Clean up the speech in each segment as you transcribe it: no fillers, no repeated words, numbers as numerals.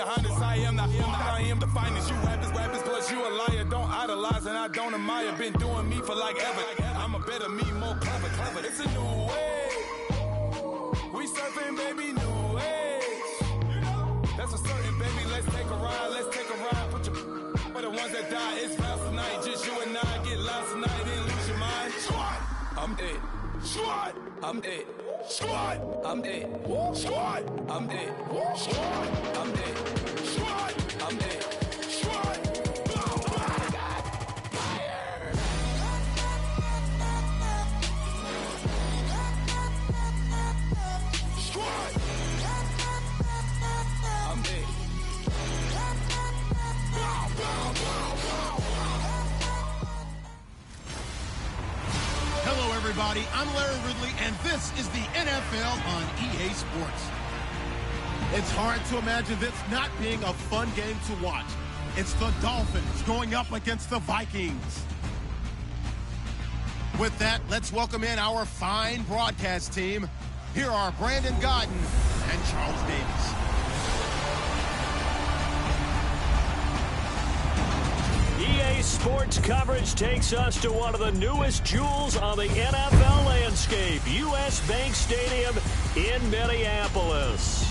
I am the finest. You rappers, plus you a liar. Don't idolize and I don't admire. Been doing me for like ever. I'm a better me, more clever. It's a new way. We surfing, baby, new age. That's a certain, baby. Let's take a ride. Put your for the ones that die. It's round tonight. Just you and I get lost tonight. Then lose your mind. I'm dead. I'm dead. I'm dead. I'm dead. I'm dead. I'm dead. Hello, everybody. I'm Larry Ridley, and this is the NFL on EA Sports. It's hard to imagine this not being a fun game to watch. It's the Dolphins going up against the Vikings. With that, let's welcome in our fine broadcast team. Here are Brandon Godden and Charles Davis. EA Sports coverage takes us to one of the newest jewels on the NFL landscape, US Bank Stadium in Minneapolis.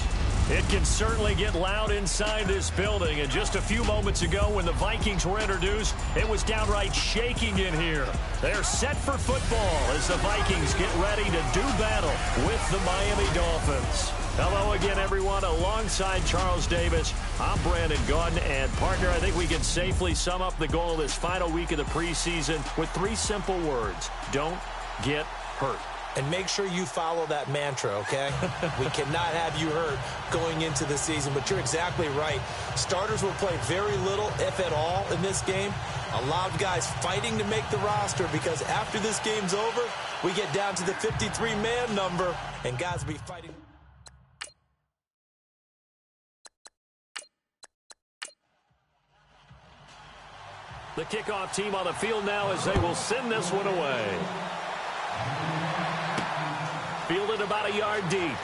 It can certainly get loud inside this building, and just a few moments ago when the Vikings were introduced, it was downright shaking in here. They're set for football as the Vikings get ready to do battle with the Miami Dolphins. Hello again, everyone. Alongside Charles Davis, I'm Brandon Gaudin, and partner, I think we can safely sum up the goal of this final week of the preseason with 3 simple words. Don't get hurt. And make sure you follow that mantra, okay? We cannot have you hurt going into the season, but you're exactly right. Starters will play very little, if at all, in this game. A lot of guys fighting to make the roster because after this game's over, we get down to the 53-man number, and guys will be fighting. The kickoff team on the field now as they will send this one away. Fielded about a yard deep.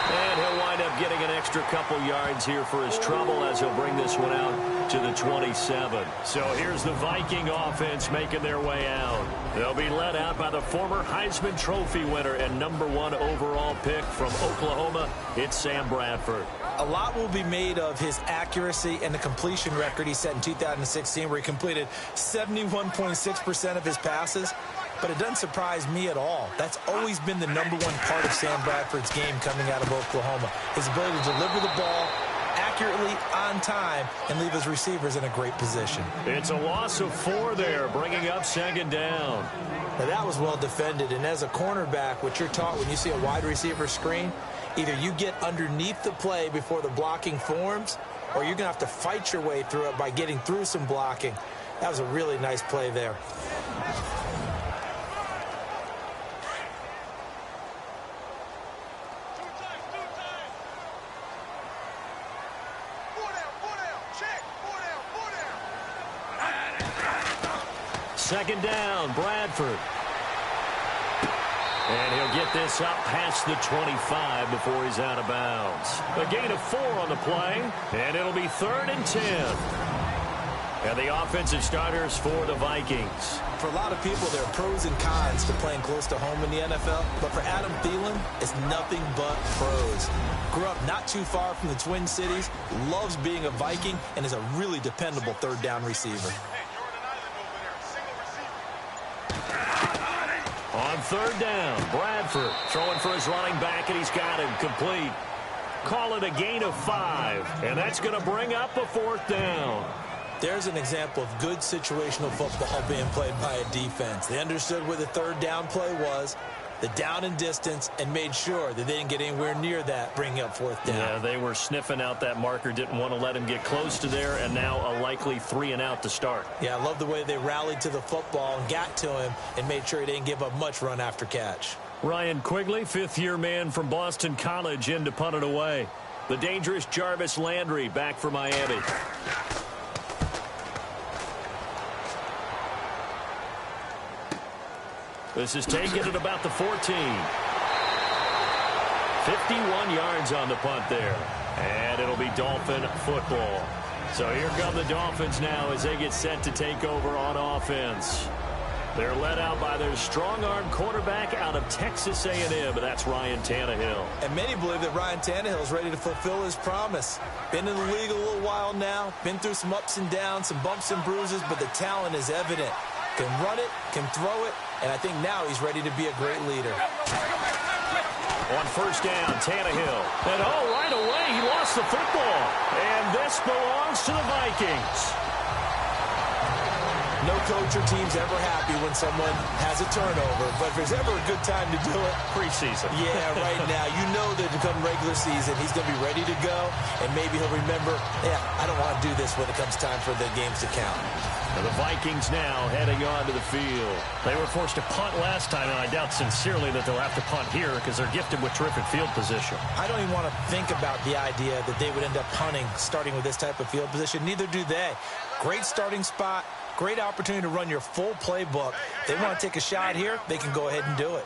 And he'll wind up getting an extra couple yards here for his trouble as he'll bring this one out to the 27. So here's the Viking offense making their way out. They'll be led out by the former Heisman Trophy winner and #1 overall pick from Oklahoma. It's Sam Bradford. A lot will be made of his accuracy and the completion record he set in 2016 where he completed 71.6% of his passes. But it doesn't surprise me at all. That's always been the #1 part of Sam Bradford's game coming out of Oklahoma. His ability to deliver the ball accurately on time and leave his receivers in a great position. It's a loss of 4 there, bringing up 2nd down. Now that was well defended, and as a cornerback, what you're taught when you see a wide receiver screen, either you get underneath the play before the blocking forms, or you're going to have to fight your way through it by getting through some blocking. That was a really nice play there. Second down, Bradford. And he'll get this up past the 25 before he's out of bounds. A gain of 4 on the play, and it'll be 3rd and 10. And the offensive starters for the Vikings. For a lot of people, there are pros and cons to playing close to home in the NFL. But for Adam Thielen, it's nothing but pros. Grew up not too far from the Twin Cities, loves being a Viking, and is a really dependable 3rd down receiver. On 3rd down, Bradford throwing for his running back, and he's got him complete. Call it a gain of 5, and that's going to bring up a 4th down. There's an example of good situational football being played by a defense. They understood where the 3rd down play was, the down and distance, and made sure that they didn't get anywhere near that, bringing up 4th down. Yeah, they were sniffing out that marker, didn't want to let him get close to there, and now a likely 3 and out to start. Yeah, I love the way they rallied to the football and got to him and made sure he didn't give up much run after catch. Ryan Quigley, 5th-year man from Boston College, in to punt it away. The dangerous Jarvis Landry back for Miami. This is taken at about the 14. 51 yards on the punt there. And it'll be Dolphin football. So here come the Dolphins now as they get set to take over on offense. They're led out by their strong-arm quarterback out of Texas A&M, but that's Ryan Tannehill. And many believe that Ryan Tannehill is ready to fulfill his promise. Been in the league a little while now, been through some ups and downs, some bumps and bruises, but the talent is evident. Can run it, can throw it, and I think now he's ready to be a great leader. On first down, Tannehill. And right away, he lost the football. And this belongs to the Vikings. No coach or team's ever happy when someone has a turnover, but if there's ever a good time to do it, preseason. Yeah, right now. You know that to come regular season, he's going to be ready to go, and maybe he'll remember, I don't want to do this when it comes time for the games to count. The Vikings now heading onto the field. They were forced to punt last time, and I doubt sincerely that they'll have to punt here because they're gifted with terrific field position. I don't even want to think about the idea that they would end up punting starting with this type of field position. Neither do they. Great starting spot. Great opportunity to run your full playbook. They want to take a shot here, they can go ahead and do it.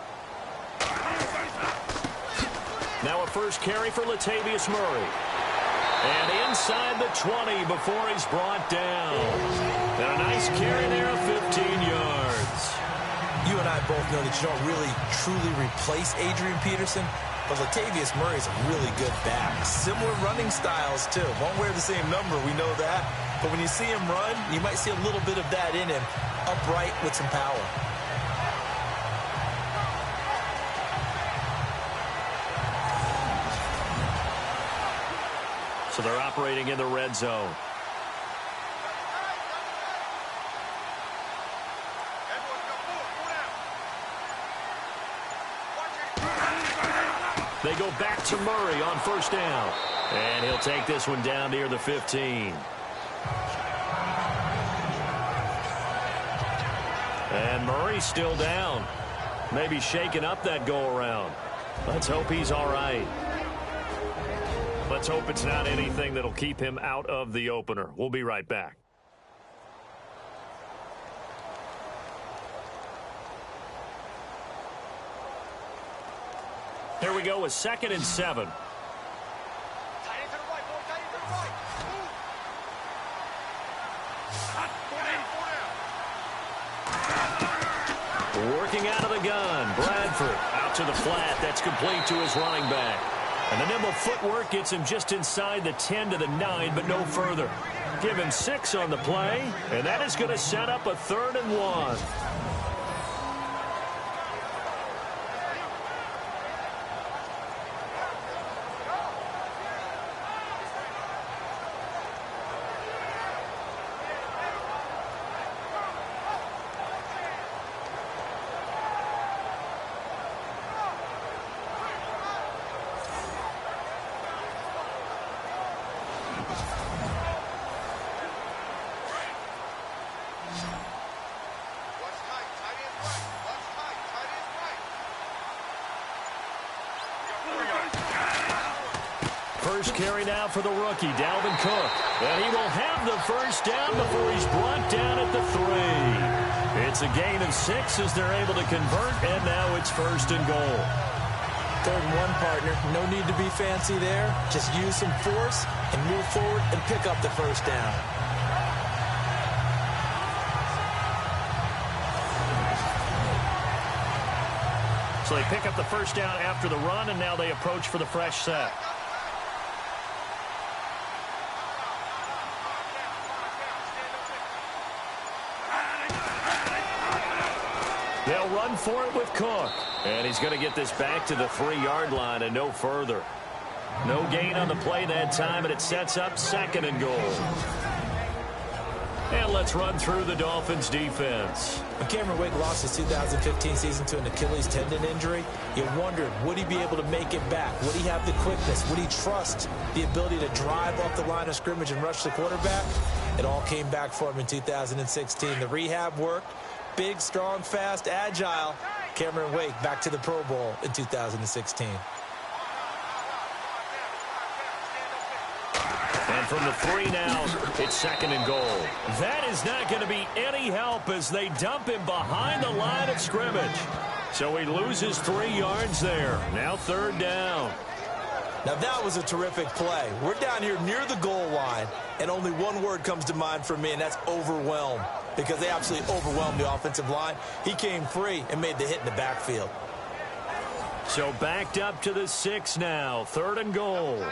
Now a first carry for Latavius Murray. And inside the 20 before he's brought down. And a nice carry there of 15 yards. You and I both know that you don't really, truly replace Adrian Peterson, but Latavius Murray is a really good back. Similar running styles, too. Won't wear the same number, we know that. But when you see him run, you might see a little bit of that in him, upright with some power. So they're operating in the red zone. They go back to Murray on first down. And he'll take this one down near the 15. And Murray's still down. Maybe shaking up that go-around. Let's hope he's all right. Let's hope it's not anything that'll keep him out of the opener. We'll be right back. Here we go with 2nd and 7. Working out of the gun. Bradford out to the flat. That's complete to his running back. And the nimble footwork gets him just inside the 10 to the 9, but no further. Give him 6 on the play, and that is going to set up a 3rd and 1. First carry now for the rookie, Dalvin Cook. And he will have the first down before he's brought down at the 3. It's a gain of 6 as they're able to convert, and now it's 1st and goal. 3rd and 1, partner. No need to be fancy there. Just use some force and move forward and pick up the first down. So they pick up the first down after the run, and now they approach for the fresh set. They'll run for it with Cook. And he's going to get this back to the 3-yard line and no further. No gain on the play that time, and it sets up 2nd and goal. And let's run through the Dolphins defense. When Cameron Wake lost his 2015 season to an Achilles tendon injury, you wondered, would he be able to make it back? Would he have the quickness? Would he trust the ability to drive off the line of scrimmage and rush the quarterback? It all came back for him in 2016. The rehab worked. Big, strong, fast, agile. Cameron Wake back to the Pro Bowl in 2016. And from the 3 now, it's 2nd and goal. That is not going to be any help as they dump him behind the line of scrimmage. So he loses 3 yards there. Now 3rd down. Now that was a terrific play. We're down here near the goal line, and only one word comes to mind for me, and that's overwhelmed, because they absolutely overwhelmed the offensive line. He came free and made the hit in the backfield. So backed up to the 6 now. 3rd and goal.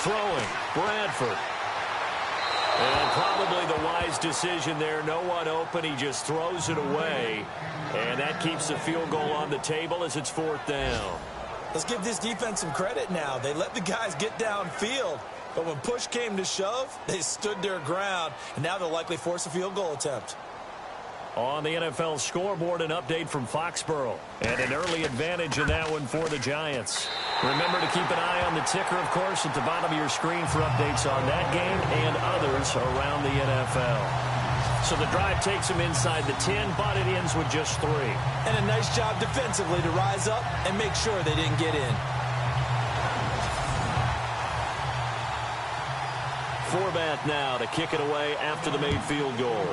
Throwing, Bradford. And probably the wise decision there. No one open. He just throws it away. And that keeps the field goal on the table as it's 4th down. Let's give this defense some credit now. They let the guys get downfield. But when push came to shove, they stood their ground. And now they'll likely force a field goal attempt. On the NFL scoreboard, an update from Foxborough. And an early advantage in that one for the Giants. Remember to keep an eye on the ticker, of course, at the bottom of your screen for updates on that game and others around the NFL. So the drive takes them inside the 10, but it ends with just 3. And a nice job defensively to rise up and make sure they didn't get in. Forbath now to kick it away after the made field goal.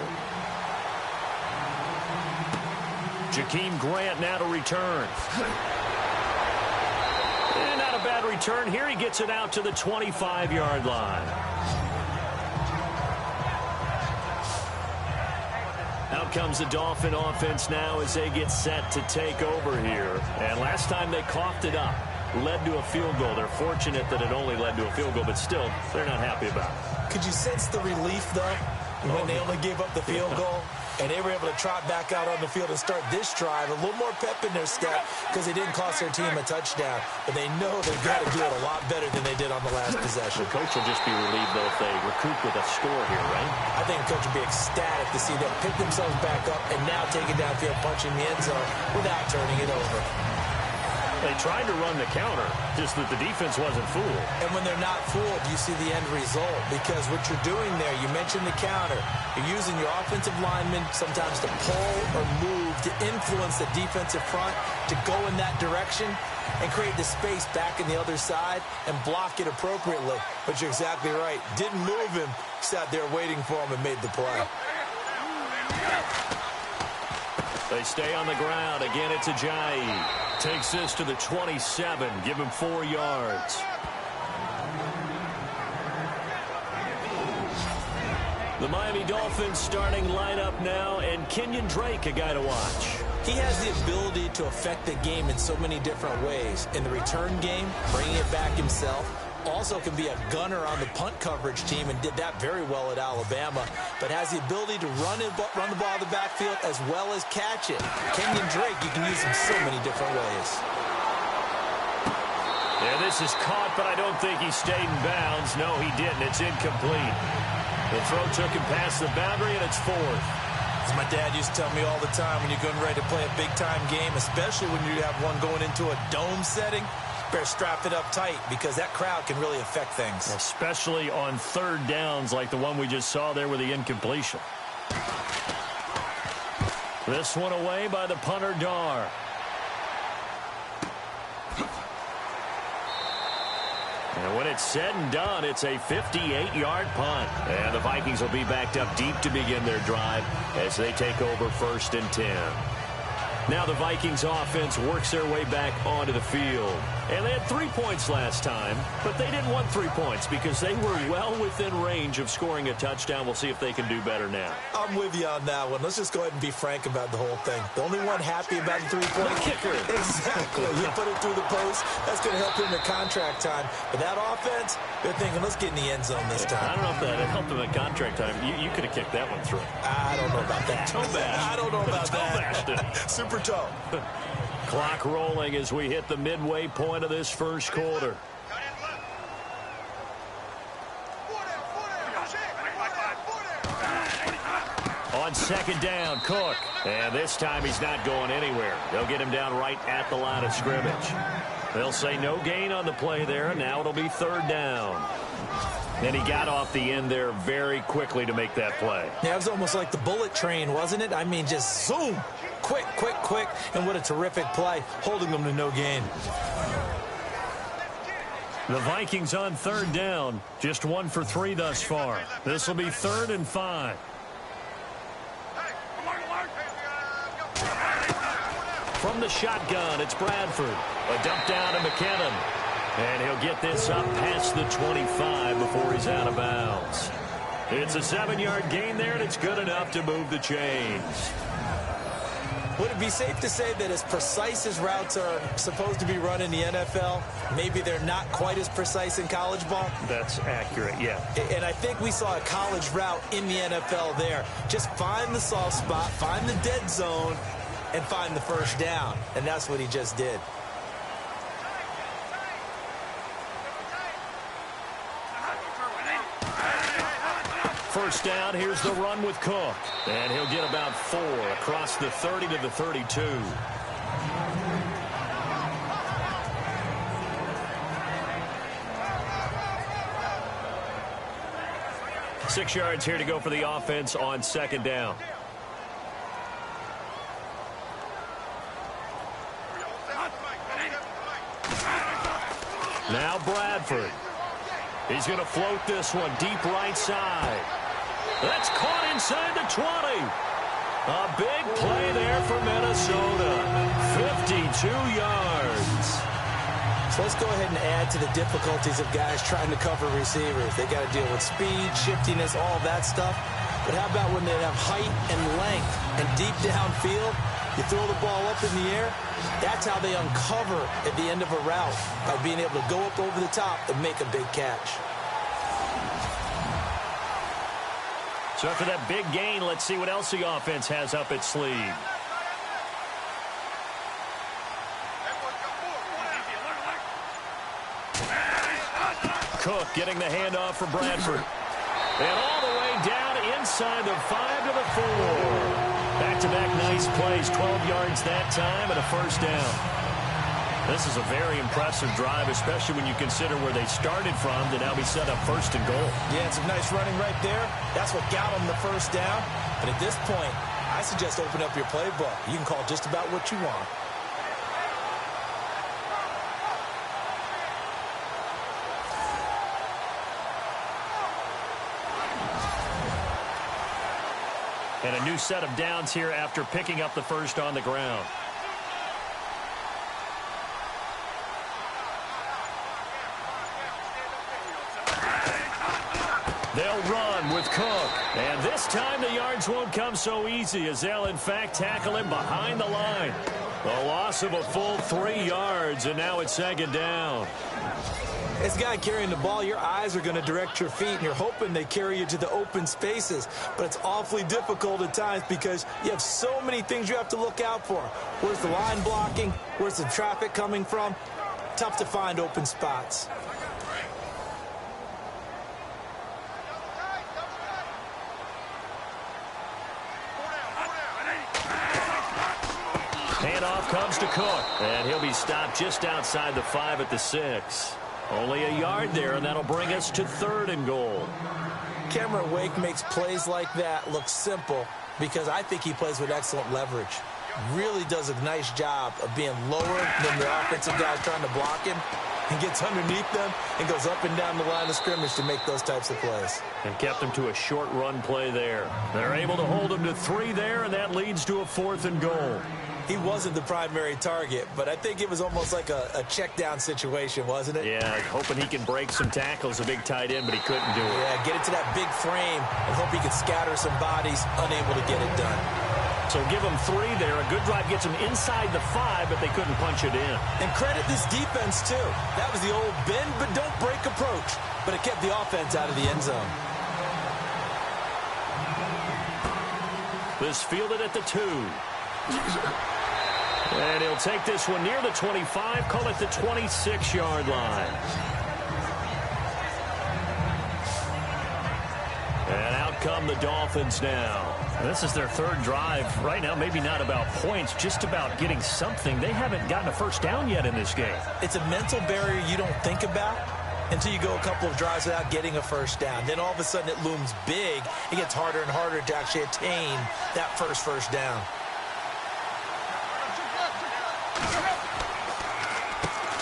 Jakeem Grant now to return. And not a bad return here. He gets it out to the 25-yard line. Out comes the Dolphin offense now as they get set to take over here. And last time they coughed it up, led to a field goal. They're fortunate that it only led to a field goal, but still, they're not happy about it. Could you sense the relief, though, when they only gave up the field goal? And they were able to trot back out on the field and start this drive. A little more pep in their step because they didn't cost their team a touchdown. But they know they've got to do it a lot better than they did on the last possession. The coach will just be relieved, though, if they recoup with a score here, right? I think the coach will be ecstatic to see them pick themselves back up and now take it downfield, punching the end zone without turning it over. They tried to run the counter, just that the defense wasn't fooled. And when they're not fooled, you see the end result. Because what you're doing there, you mentioned the counter. You're using your offensive linemen sometimes to pull or move, to influence the defensive front, to go in that direction and create the space back in the other side and block it appropriately. But you're exactly right. Didn't move him, sat there waiting for him and made the play. They stay on the ground. Again, it's Ajayi. Takes this to the 27. Give him 4 yards. The Miami Dolphins starting lineup now, and Kenyon Drake, a guy to watch. He has the ability to affect the game in so many different ways. In the return game, bringing it back himself. Also can be a gunner on the punt coverage team and did that very well at Alabama, but has the ability to run the ball in the backfield as well as catch it. Kenyon Drake, you can use him so many different ways. Yeah, this is caught, but I don't think he stayed in bounds. No, he didn't. It's incomplete. The throw took him past the boundary, and it's 4th. As my dad used to tell me all the time, when you're getting ready to play a big-time game, especially when you have one going into a dome setting, better strap it up tight because that crowd can really affect things. Especially on 3rd downs like the one we just saw there with the incompletion. This one away by the punter, Dar. And when it's said and done, it's a 58-yard punt. And the Vikings will be backed up deep to begin their drive as they take over 1st and 10. Now the Vikings offense works their way back onto the field. And they had 3 points last time, but they didn't want 3 points because they were well within range of scoring a touchdown. We'll see if they can do better now. I'm with you on that one. Let's just go ahead and be frank about the whole thing. The only one happy about the 3-point kicker. Exactly. You put it through the post. That's going to help him at contract time. But that offense, they're thinking, let's get in the end zone this time. I don't know if that helped him at contract time. You could have kicked that one through. I don't know about that. Toe bash. I don't know about that. Super toe. Clock rolling as we hit the midway point of this first quarter. On 2nd down, Cook. And this time he's not going anywhere. They'll get him down right at the line of scrimmage. They'll say no gain on the play there. Now it'll be 3rd down. And he got off the end there very quickly to make that play. Yeah, it was almost like the bullet train, wasn't it? I mean, just zoom. Quick, quick, quick. And what a terrific play, holding them to no gain. The Vikings on 3rd down. Just 1 for 3 thus far. This will be 3rd and 5. From the shotgun, it's Bradford. A dump down to McKinnon. And he'll get this up past the 25 before he's out of bounds. It's a 7-yard gain there, and it's good enough to move the chains. Would it be safe to say that as precise as routes are supposed to be run in the NFL, maybe they're not quite as precise in college ball? That's accurate, yeah. And I think we saw a college route in the NFL there. Just find the soft spot, find the dead zone, and find the first down. And that's what he just did. First down, here's the run with Cook. And he'll get about 4 across the 30 to the 32. Six yards here to go for the offense on second down. Now Bradford. He's going to float this one deep right side. That's caught inside the 20. A big play there for Minnesota. 52 yards. So let's go ahead and add to the difficulties of guys trying to cover receivers. They got to deal with speed, shiftiness, all that stuff. But how about when they have height and length and deep downfield? You throw the ball up in the air. That's how they uncover at the end of a route, by being able to go up over the top and make a big catch. So after that big gain, let's see what else the offense has up its sleeve. Cook getting the handoff for Bradford. And all the way down inside the 5 to the 4. Back-to-back nice plays, 12 yards that time and a first down. This is a very impressive drive, especially when you consider where they started from to now be set up first and goal. Yeah, it's a nice running right there. That's what got them the first down. But at this point, I suggest open up your playbook. You can call just about what you want. And a new set of downs here after picking up the first on the ground. They'll run with Cook. And this time the yards won't come so easy, as they'll in fact tackle him behind the line. A loss of a full 3 yards, and now it's second down. As a guy carrying the ball, your eyes are going to direct your feet, and you're hoping they carry you to the open spaces. But it's awfully difficult at times because you have so many things you have to look out for. Where's the line blocking? Where's the traffic coming from? Tough to find open spots. Handoff comes to Cook, and he'll be stopped just outside the 5 at the 6. Only a yard there, and that'll bring us to 3rd and goal. Cameron Wake makes plays like that look simple because I think he plays with excellent leverage. Really does a nice job of being lower than the offensive guy trying to block him, and gets underneath them and goes up and down the line of scrimmage to make those types of plays. And kept him to a short run play there. They're able to hold him to 3 there, and that leads to a 4th and goal. He wasn't the primary target, but I think it was almost like a check-down situation, wasn't it? Yeah, hoping he can break some tackles, a big tight end, but he couldn't do it. Yeah, get it to that big frame and hope he could scatter some bodies, unable to get it done. So give him 3 there. A good drive gets him inside the 5, but they couldn't punch it in. And credit this defense, too. That was the old bend but don't break approach, but it kept the offense out of the end zone. This fielded at the 2. And he'll take this one near the 25, call it the 26-yard line. And out come the Dolphins now. This is their 3rd drive. Right now, maybe not about points, just about getting something. They haven't gotten a first down yet in this game. It's a mental barrier you don't think about until you go a couple of drives without getting a first down. Then all of a sudden it looms big. It gets harder and harder to actually attain that first down.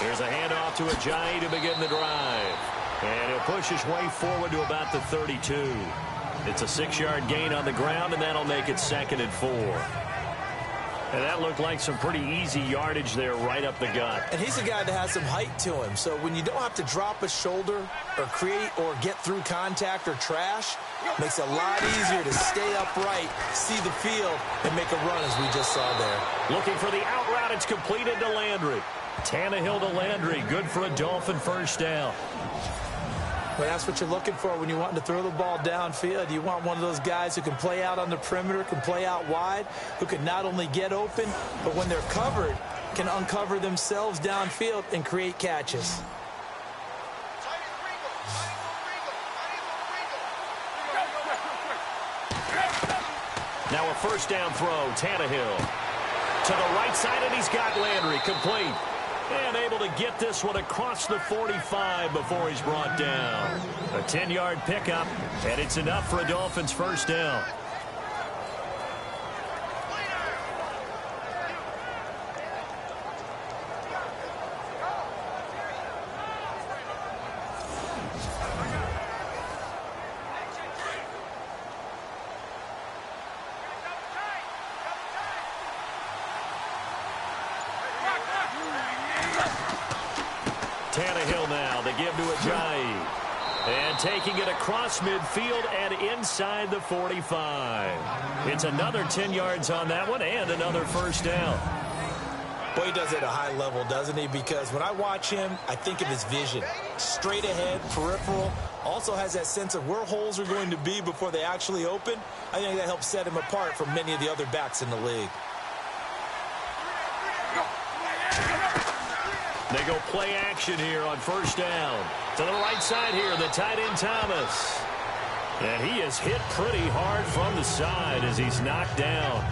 Here's a handoff to Ajayi to begin the drive. And he'll push his way forward to about the 32. It's a 6-yard gain on the ground, and that'll make it 2nd and 4. And that looked like some pretty easy yardage there right up the gut. And he's a guy that has some height to him. So when you don't have to drop a shoulder or create or get through contact or trash, it makes it a lot easier to stay upright, see the field, and make a run as we just saw there. Looking for the out route. It's completed to Landry. Tannehill to Landry. Good for a Dolphin first down. But that's what you're looking for when you're wanting to throw the ball downfield. You want one of those guys who can play out on the perimeter, can play out wide, who can not only get open, but when they're covered, can uncover themselves downfield and create catches. Now a first down throw, Tannehill. To the right side, and he's got Landry complete. And able to get this one across the 45 before he's brought down. A 10-yard pickup, and it's enough for a Dolphins first down. Tannehill now, they give to Ajayi. And taking it across midfield and inside the 45. It's another 10 yards on that one and another first down. Boy, he does it at a high level, doesn't he? Because when I watch him, I think of his vision. Straight ahead, peripheral. Also has that sense of where holes are going to be before they actually open. I think that helps set him apart from many of the other backs in the league. They go play action here on first down. To the right side here, the tight end Thomas. And he is hit pretty hard from the side as he's knocked down.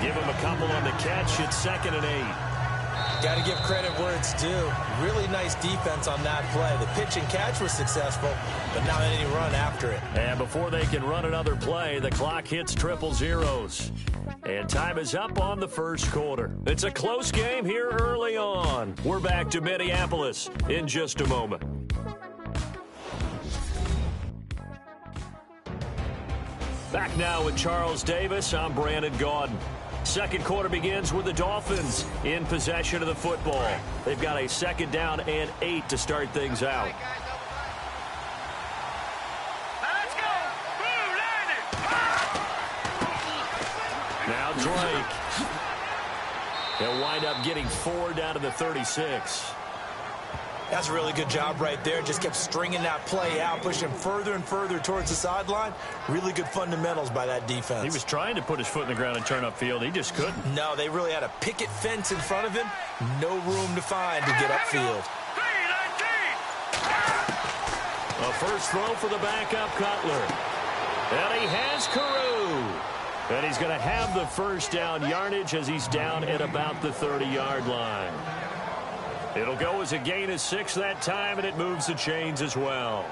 Give him a couple on the catch. It's 2nd and 8. Got to give credit where it's due. Really nice defense on that play. The pitch and catch was successful, but not any run after it. And before they can run another play, the clock hits 000. And time is up on the first quarter. It's a close game here early on. We're back to Minneapolis in just a moment. Back now with Charles Davis. I'm Brandon Gaudin. Second quarter begins with the Dolphins in possession of the football. They've got a 2nd down and 8 to start things out. Now Drake. He'll wind up getting 4 down to the 36. That's a really good job right there. Just kept stringing that play out, pushing further and further towards the sideline. Really good fundamentals by that defense. He was trying to put his foot in the ground and turn upfield. He just couldn't. No, they really had a picket fence in front of him. No room to find to get upfield. A first throw for the backup Cutler. And he has Carew. And he's going to have the first down yardage as he's down at about the 30-yard line. It'll go as a gain of 6 that time, and it moves the chains as well.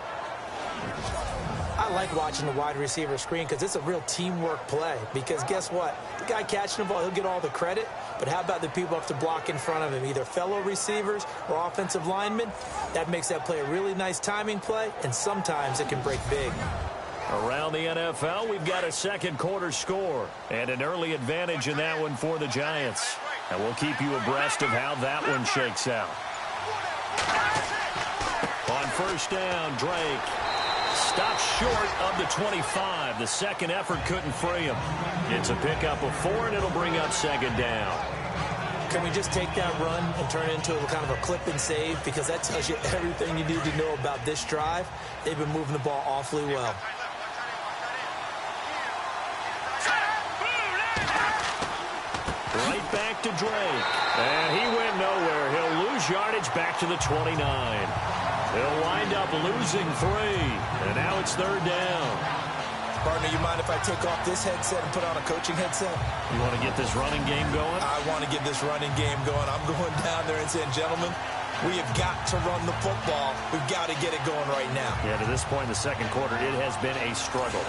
I like watching the wide receiver screen because it's a real teamwork play. Because guess what? The guy catching the ball, he'll get all the credit. But how about the people up to block in front of him, either fellow receivers or offensive linemen? That makes that play a really nice timing play, and sometimes it can break big. Around the NFL, we've got a second quarter score and an early advantage in that one for the Giants. And we'll keep you abreast of how that one shakes out. On first down, Drake stops short of the 25. The second effort couldn't free him. It's a pickup of 4, and it'll bring up 2nd down. Can we just take that run and turn it into a kind of a clip and save? Because that tells you everything you need to know about this drive. They've been moving the ball awfully well. Right back to Drake. And he went nowhere. He'll lose yardage back to the 29. He'll wind up losing 3. And now it's 3rd down. Partner, you mind if I take off this headset and put on a coaching headset? You want to get this running game going? I want to get this running game going. I'm going down there and saying, gentlemen, we have got to run the football. We've got to get it going right now. Yeah, to this point in the second quarter, it has been a struggle.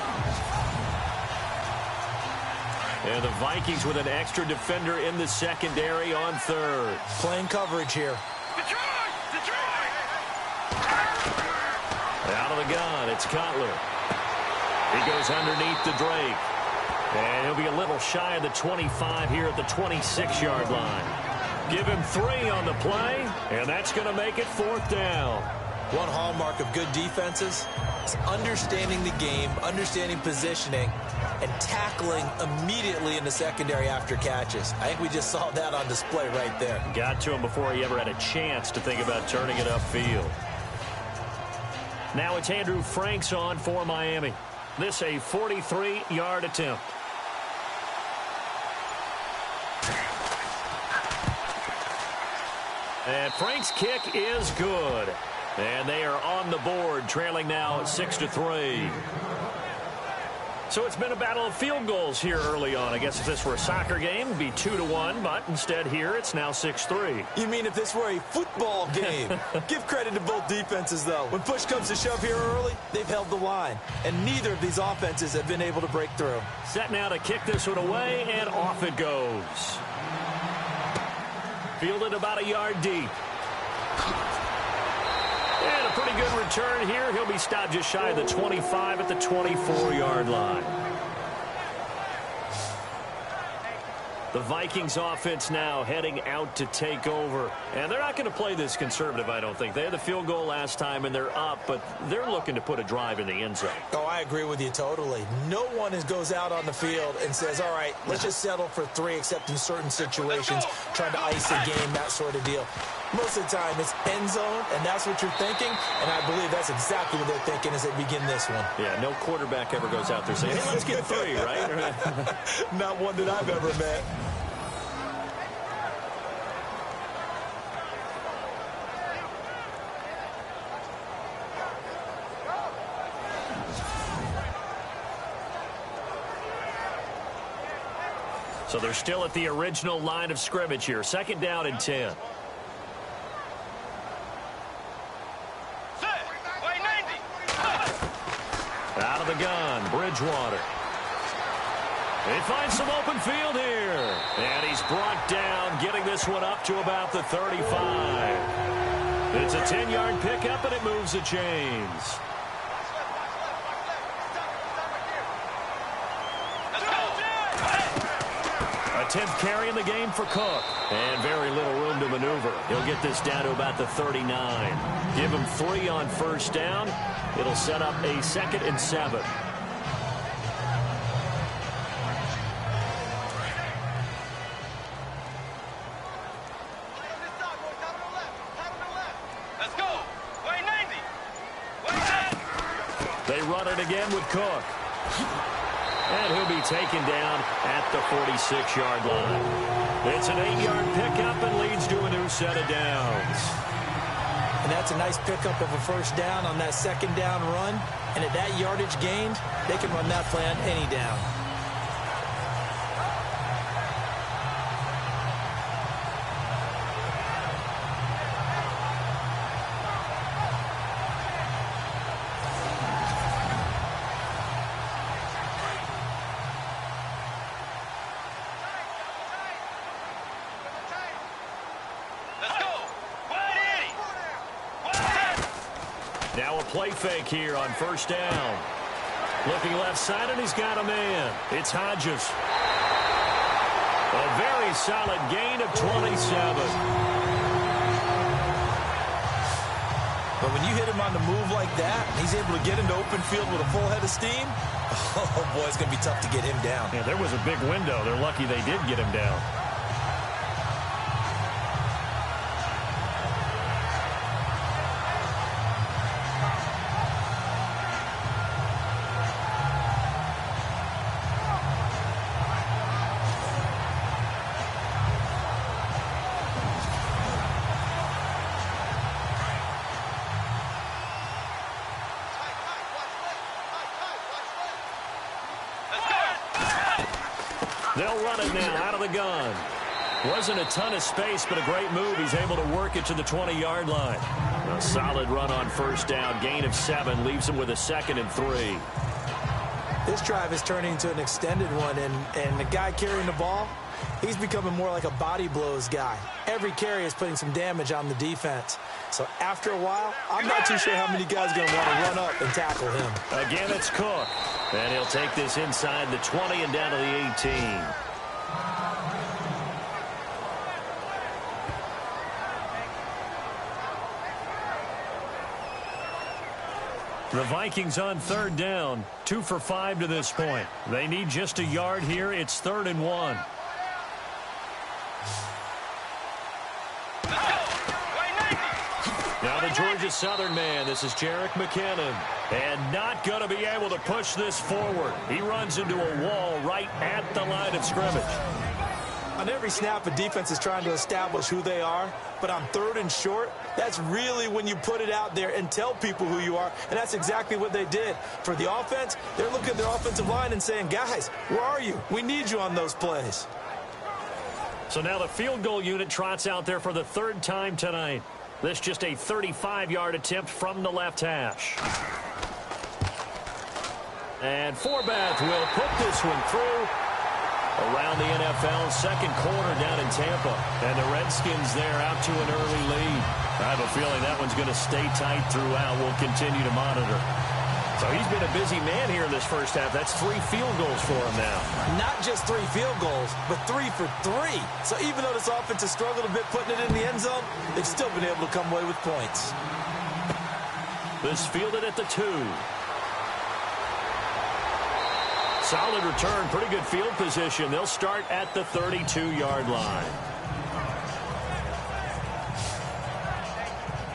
And the Vikings with an extra defender in the secondary on 3rd. Playing coverage here. Out of the gun, it's Cutler. He goes underneath to Drake. And he'll be a little shy of the 25 here at the 26-yard line. Give him 3 on the play, and that's going to make it 4th down. One hallmark of good defenses is understanding the game, understanding positioning, and tackling immediately in the secondary after catches. I think we just saw that on display right there. Got to him before he ever had a chance to think about turning it upfield. Now it's Andrew Franks on for Miami. This a 43-yard attempt. And Frank's kick is good. And they are on the board, trailing now 6-3. So it's been a battle of field goals here early on. I guess if this were a soccer game, it'd be 2-1, but instead here it's now 6-3. You mean if this were a football game? Give credit to both defenses, though. When push comes to shove here early, they've held the line. And neither of these offenses have been able to break through. Set now to kick this one away, and off it goes. Fielded about a yard deep. And a pretty good return here. He'll be stopped just shy of the 25 at the 24-yard line. The Vikings offense now heading out to take over. And they're not going to play this conservative, I don't think. They had the field goal last time, and they're up, but they're looking to put a drive in the end zone. Oh, I agree with you totally. No one goes out on the field and says, all right, let's just settle for 3, except in certain situations, trying to ice a game, that sort of deal. Most of the time, it's end zone, and that's what you're thinking, and I believe that's exactly what they're thinking as they begin this one. Yeah, no quarterback ever goes out there saying, hey, let's get 3, right? Not one that I've ever met. So they're still at the original line of scrimmage here. 2nd down and 10. Out of the gun, Bridgewater. He finds some open field here. And he's brought down, getting this one up to about the 35. It's a 10-yard pickup, and it moves the chains. A 10th carry in the game for Cook. And very little room to maneuver. He'll get this down to about the 39. Give him 3 on 1st down. It'll set up a 2nd and 7. Let's go. Way 90. They run it again with Cook. And he'll be taken down at the 46-yard line. It's an 8-yard pickup and leads to a new set of downs. And that's a nice pickup of a 1st down on that 2nd down run. And at that yardage gained, they can run that play on any down. Now a play fake here on 1st down. Looking left side, and he's got a man. It's Hodges. A very solid gain of 27. But when you hit him on the move like that, and he's able to get into open field with a full head of steam, oh boy, it's going to be tough to get him down. Yeah, there was a big window. They're lucky they did get him down. They'll run it now out of the gun. Wasn't a ton of space, but a great move. He's able to work it to the 20-yard line. A solid run on 1st down. Gain of 7 leaves him with a 2nd and 3. This drive is turning into an extended one, and the guy carrying the ball, He's becoming more like a body blows guy. Every carry is putting some damage on the defense. So after a while, I'm not too sure how many guys are going to want to run up and tackle him. Again, it's Cook. And he'll take this inside the 20 and down to the 18. The Vikings on third down, 2 for 5 to this point. They need just a yard here. It's 3rd and 1. Now the Georgia Southern man. This is Jerick McKinnon. And not going to be able to push this forward. He runs into a wall right at the line of scrimmage. On every snap, a defense is trying to establish who they are. But on 3rd and short, that's really when you put it out there and tell people who you are. And that's exactly what they did. For the offense, they're looking at their offensive line and saying, guys, where are you? We need you on those plays. So now the field goal unit trots out there for the 3rd time tonight. This just a 35-yard attempt from the left hash. And Forbath will put this one through. Around the NFL, 2nd quarter down in Tampa. And the Redskins there out to an early lead. I have a feeling that one's going to stay tight throughout. We'll continue to monitor. So he's been a busy man here in this first half. That's 3 field goals for him now. Not just 3 field goals, but 3 for 3. So even though this offense has struggled a bit putting it in the end zone, they've still been able to come away with points. This fielded at the 2. Solid return, pretty good field position. They'll start at the 32-yard line.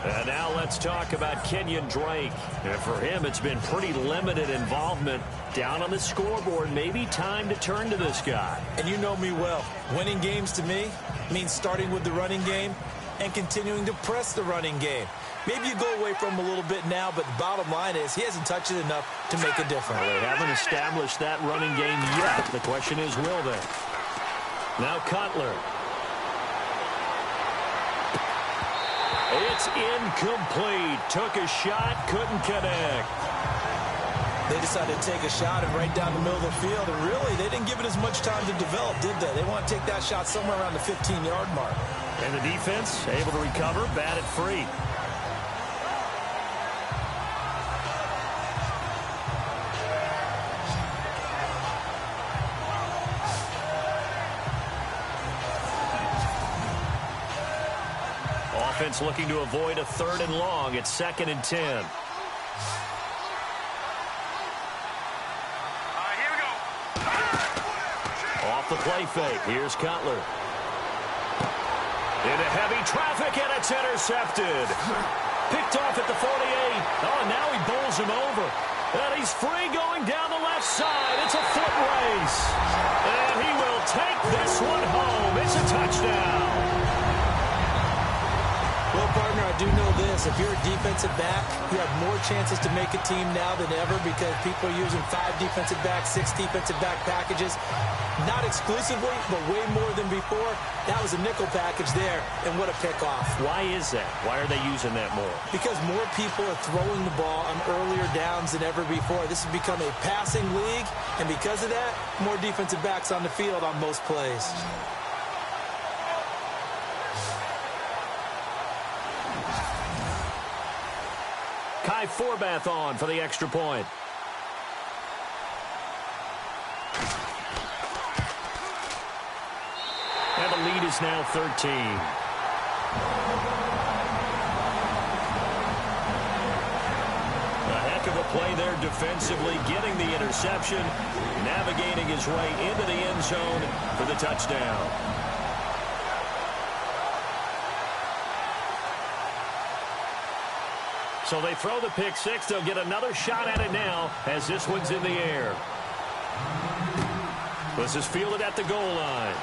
And now let's talk about Kenyon Drake. And for him, it's been pretty limited involvement. Down on the scoreboard, maybe time to turn to this guy. And you know me well. Winning games to me means starting with the running game and continuing to press the running game. Maybe you go away from him a little bit now, but the bottom line is he hasn't touched it enough to make a difference. They haven't established that running game yet. The question is, will they? Now Cutler. It's incomplete. Took a shot, couldn't connect. They decided to take a shot and right down the middle of the field, and really, they didn't give it as much time to develop, did they? They want to take that shot somewhere around the 15-yard mark. And the defense able to recover, bat it free. Offense looking to avoid a 3rd and long. It's 2nd and 10. Here we go. Off the play fake. Here's Cutler. Into heavy traffic, and it's intercepted. Picked off at the 48. Oh, now he bowls him over. And he's free going down the left side. It's a foot race. And he will take this one home. It's a touchdown. Well, partner, I do know this. If you're a defensive back, you have more chances to make a team now than ever because people are using 5 defensive backs, 6 defensive back packages. Not exclusively, but way more than before. That was a nickel package there, and what a pickoff. Why is that? Why are they using that more? Because more people are throwing the ball on earlier downs than ever before. This has become a passing league, and because of that, more defensive backs on the field on most plays. Kai Forbath on for the extra point. And the lead is now 13. A heck of a play there defensively, getting the interception, navigating his way into the end zone for the touchdown. So they throw the pick six. They'll get another shot at it now as this one's in the air. This is fielded at the goal line.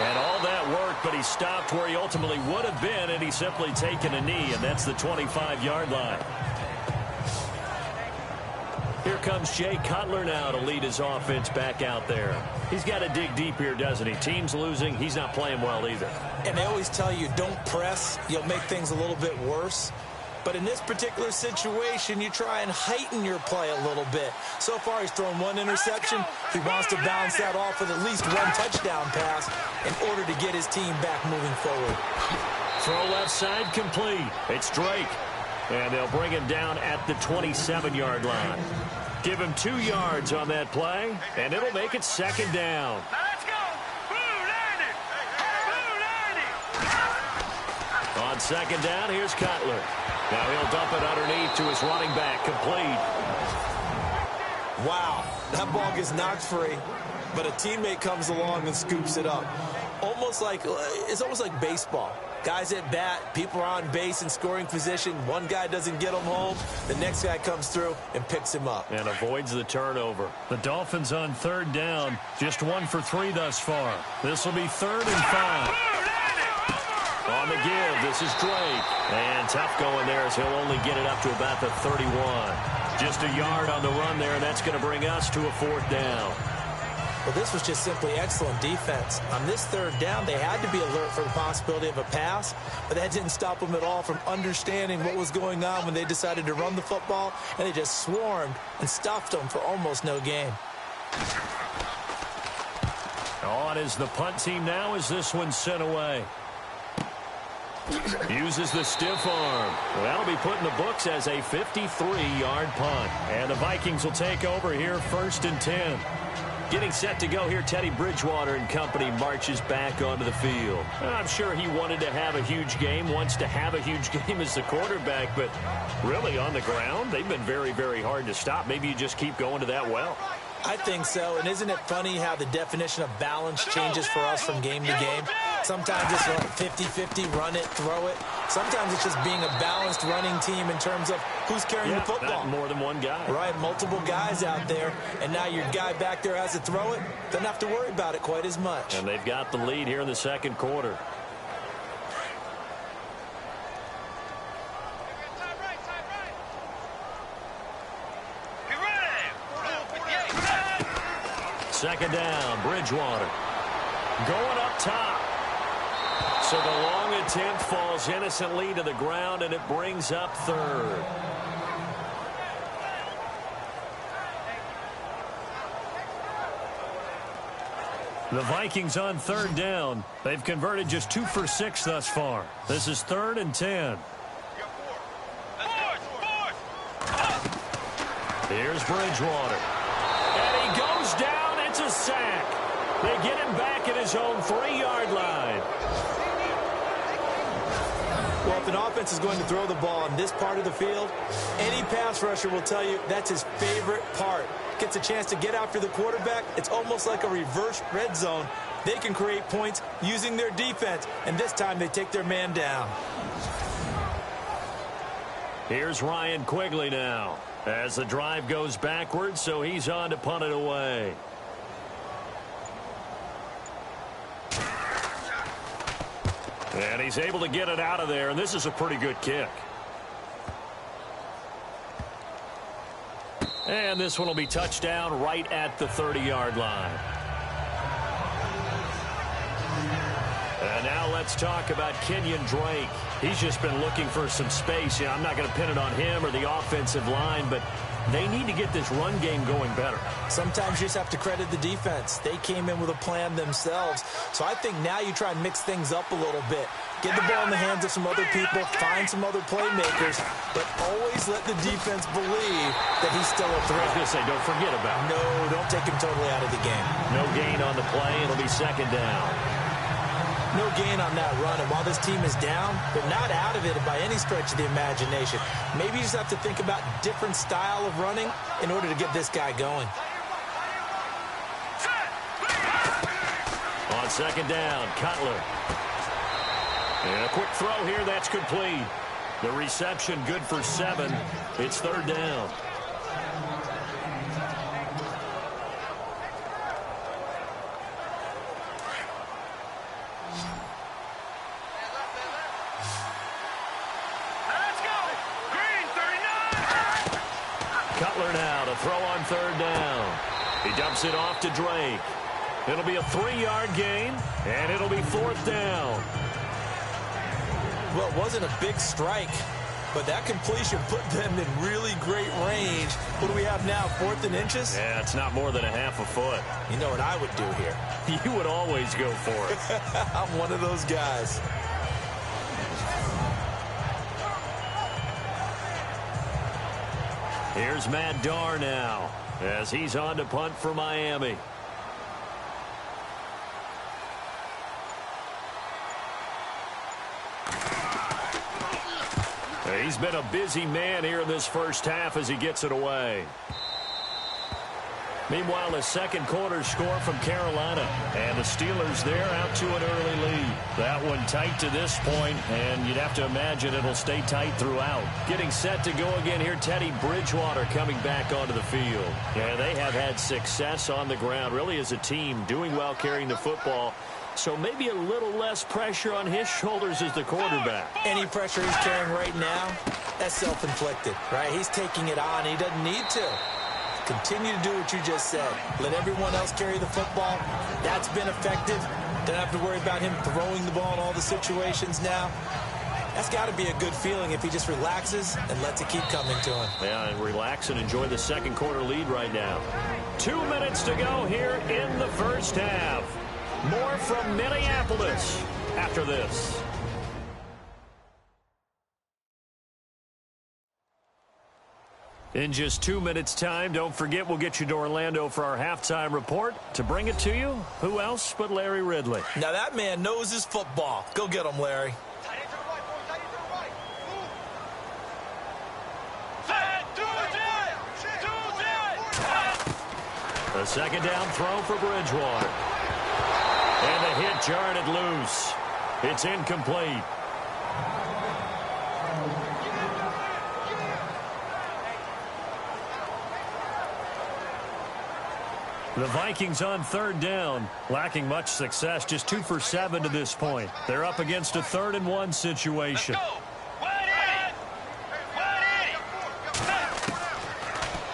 And all that work, but he stopped where he ultimately would have been, and he's simply taken a knee, and that's the 25-yard line. Here comes Jay Cutler now to lead his offense back out there. He's got to dig deep here, doesn't he? Team's losing. He's not playing well either. And they always tell you, don't press. You'll make things a little bit worse. But in this particular situation, you try and heighten your play a little bit. So far, he's thrown one interception. He wants to bounce that off with at least one touchdown pass in order to get his team back moving forward. Throw left side complete. It's Drake. And they'll bring him down at the 27-yard line. Give him 2 yards on that play, and it'll make it second down. Let's go! On second down, here's Cutler. Now he'll dump it underneath to his running back, complete. Wow, that ball gets knocked free, but a teammate comes along and scoops it up. It's almost like baseball. Guys at bat, people are on base in scoring position. One guy doesn't get him home. The next guy comes through and picks him up. And avoids the turnover. The Dolphins on third down. Just 1 for 3 thus far. This will be 3rd and 5. On the give, this is Drake. And tough going there as he'll only get it up to about the 31. Just a yard on the run there, and that's going to bring us to a 4th down. Well, this was just simply excellent defense. On this 3rd down, they had to be alert for the possibility of a pass, but that didn't stop them at all from understanding what was going on when they decided to run the football, and they just swarmed and stuffed them for almost no gain. On is the punt team now as this one's sent away. Uses the stiff arm. That'll be put in the books as a 53-yard punt. And the Vikings will take over here 1st and 10. Getting set to go here, Teddy Bridgewater and company marches back onto the field. I'm sure he wanted to have a huge game, wants to have a huge game as the quarterback, but really on the ground, they've been very, very hard to stop. Maybe you just keep going to that well. I think so, and isn't it funny how the definition of balance changes for us from game to game? Sometimes it's 50-50, run it, throw it. Sometimes it's just being a balanced running team in terms of who's carrying the football. Not more than one guy. Right, multiple guys out there, and now your guy back there has to throw it. Doesn't have to worry about it quite as much. And they've got the lead here in the 2nd quarter. Second down, Bridgewater. Going up top. So the long attempt falls innocently to the ground, and it brings up 3rd. The Vikings on 3rd down. They've converted just 2 for 6 thus far. This is 3rd and 10. Here's Bridgewater. And he goes down. It's a sack. They get him back at his own 3-yard line. Well, if an offense is going to throw the ball in this part of the field, any pass rusher will tell you that's his favorite part. Gets a chance to get after the quarterback. It's almost like a reverse red zone. They can create points using their defense, and this time they take their man down. Here's Ryan Quigley now as the drive goes backwards, so he's on to punt it away. And he's able to get it out of there, and this is a pretty good kick. And this one will be touchdown right at the 30-yard line. And now let's talk about Kenyon Drake. He's just been looking for some space. I'm not going to pin it on him or the offensive line, but they need to get this run game going better. Sometimes you just have to credit the defense. They came in with a plan themselves. So I think now you try and mix things up a little bit. Get the ball in the hands of some other people, find some other playmakers, but always let the defense believe that he's still a threat. I was going to say, don't forget about him. No, don't take him totally out of the game. No gain on the play. It'll be 2nd down. No gain on that run, and while this team is down, they're not out of it by any stretch of the imagination. Maybe you just have to think about different style of running in order to get this guy going. On 2nd down, Cutler. And a quick throw here, that's complete. The reception good for 7. It's 3rd down. Cutler now to throw on 3rd down. He dumps it off to Drake. It'll be a 3-yard gain, and it'll be 4th down. Well, it wasn't a big strike, but that completion put them in really great range. What do we have now, 4th and inches? Yeah, it's not more than a half a foot. You know what I would do here? You would always go for it. I'm one of those guys. Here's Matt Darr now as he's on to punt for Miami. He's been a busy man here in this first half as he gets it away. Meanwhile, the second quarter score from Carolina. And the Steelers there out to an early lead. That one tight to this point, and you'd have to imagine it'll stay tight throughout. Getting set to go again here, Teddy Bridgewater coming back onto the field. Yeah, they have had success on the ground, really as a team, doing well carrying the football. So maybe a little less pressure on his shoulders as the quarterback. Any pressure he's carrying right now, that's self-inflicted, right? He's taking it on. He doesn't need to. Continue to do what you just said. Let everyone else carry the football. That's been effective. Don't have to worry about him throwing the ball in all the situations now. That's got to be a good feeling if he just relaxes and lets it keep coming to him. Yeah, and relax and enjoy the second quarter lead right now. 2 minutes to go here in the first half. More from Minneapolis after this. In just 2 minutes' time, don't forget we'll get you to Orlando for our halftime report. To bring it to you, who else but Larry Ridley? Now that man knows his football. Go get him, Larry. The second down throw for Bridgewater. And the hit jarred it loose. It's incomplete. The Vikings on third down, lacking much success, just 2 for 7 to this point. They're up against a 3rd and 1 situation.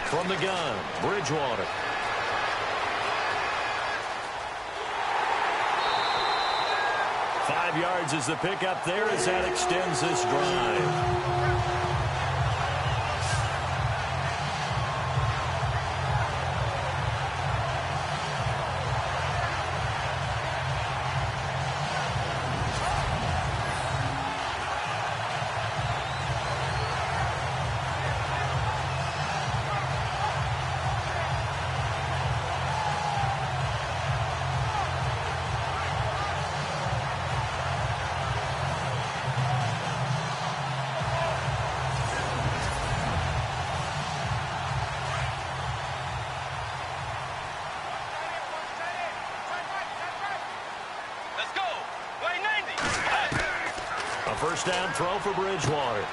From the gun, Bridgewater. Five yards is the pickup there as that extends this drive. First down throw for Bridgewater.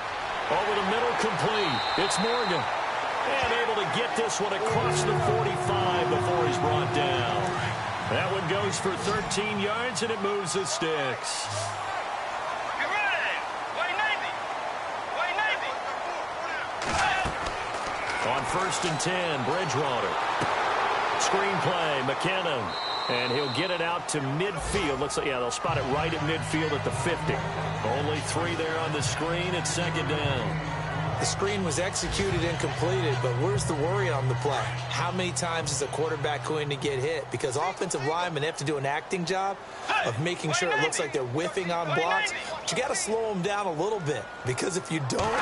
Over the middle, complete. It's Morgan. And able to get this one across the 45 before he's brought down. That one goes for 13 yards, and it moves the sticks. On 1st and 10, Bridgewater. Screen play, McKinnon. And he'll get it out to midfield. Looks like, yeah, they'll spot it right at midfield at the 50. Only 3 there on the screen at second down. The screen was executed and completed, but where's the worry on the play? How many times is a quarterback going to get hit? Because offensive linemen have to do an acting job of making sure it looks like they're whiffing on blocks. But you got to slow them down a little bit, because if you don't,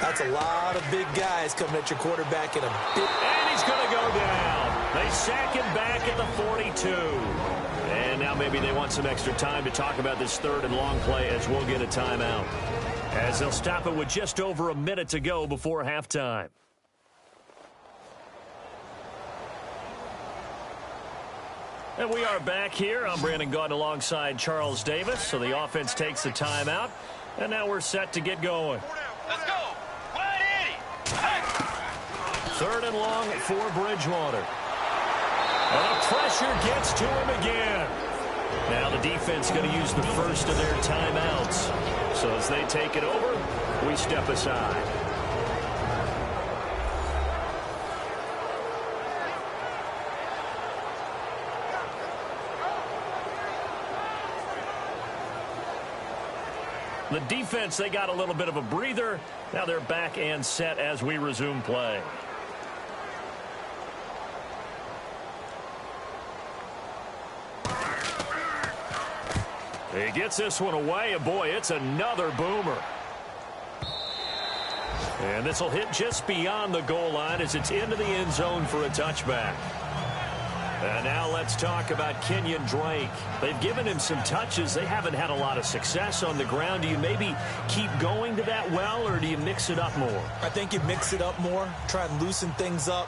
that's a lot of big guys coming at your quarterback in a big... And he's going to go down. They sack him back at the 42. And now maybe they want some extra time to talk about this 3rd and long play as we'll get a timeout. As they'll stop it with just over a minute to go before halftime. And we are back here. I'm Brandon Gaudin alongside Charles Davis. So the offense takes the timeout. And now we're set to get going. Let's go. 3rd and long for Bridgewater. And the pressure gets to him again. Now the defense going to use the first of their timeouts. So as they take it over, we step aside. The defense, they got a little bit of a breather. Now they're back and set as we resume play. He gets this one away, and boy, it's another boomer. And this will hit just beyond the goal line as it's into the end zone for a touchback. And now let's talk about Kenyon Drake. They've given him some touches. They haven't had a lot of success on the ground. Do you maybe keep going to that well, or do you mix it up more? I think you mix it up more, try and loosen things up.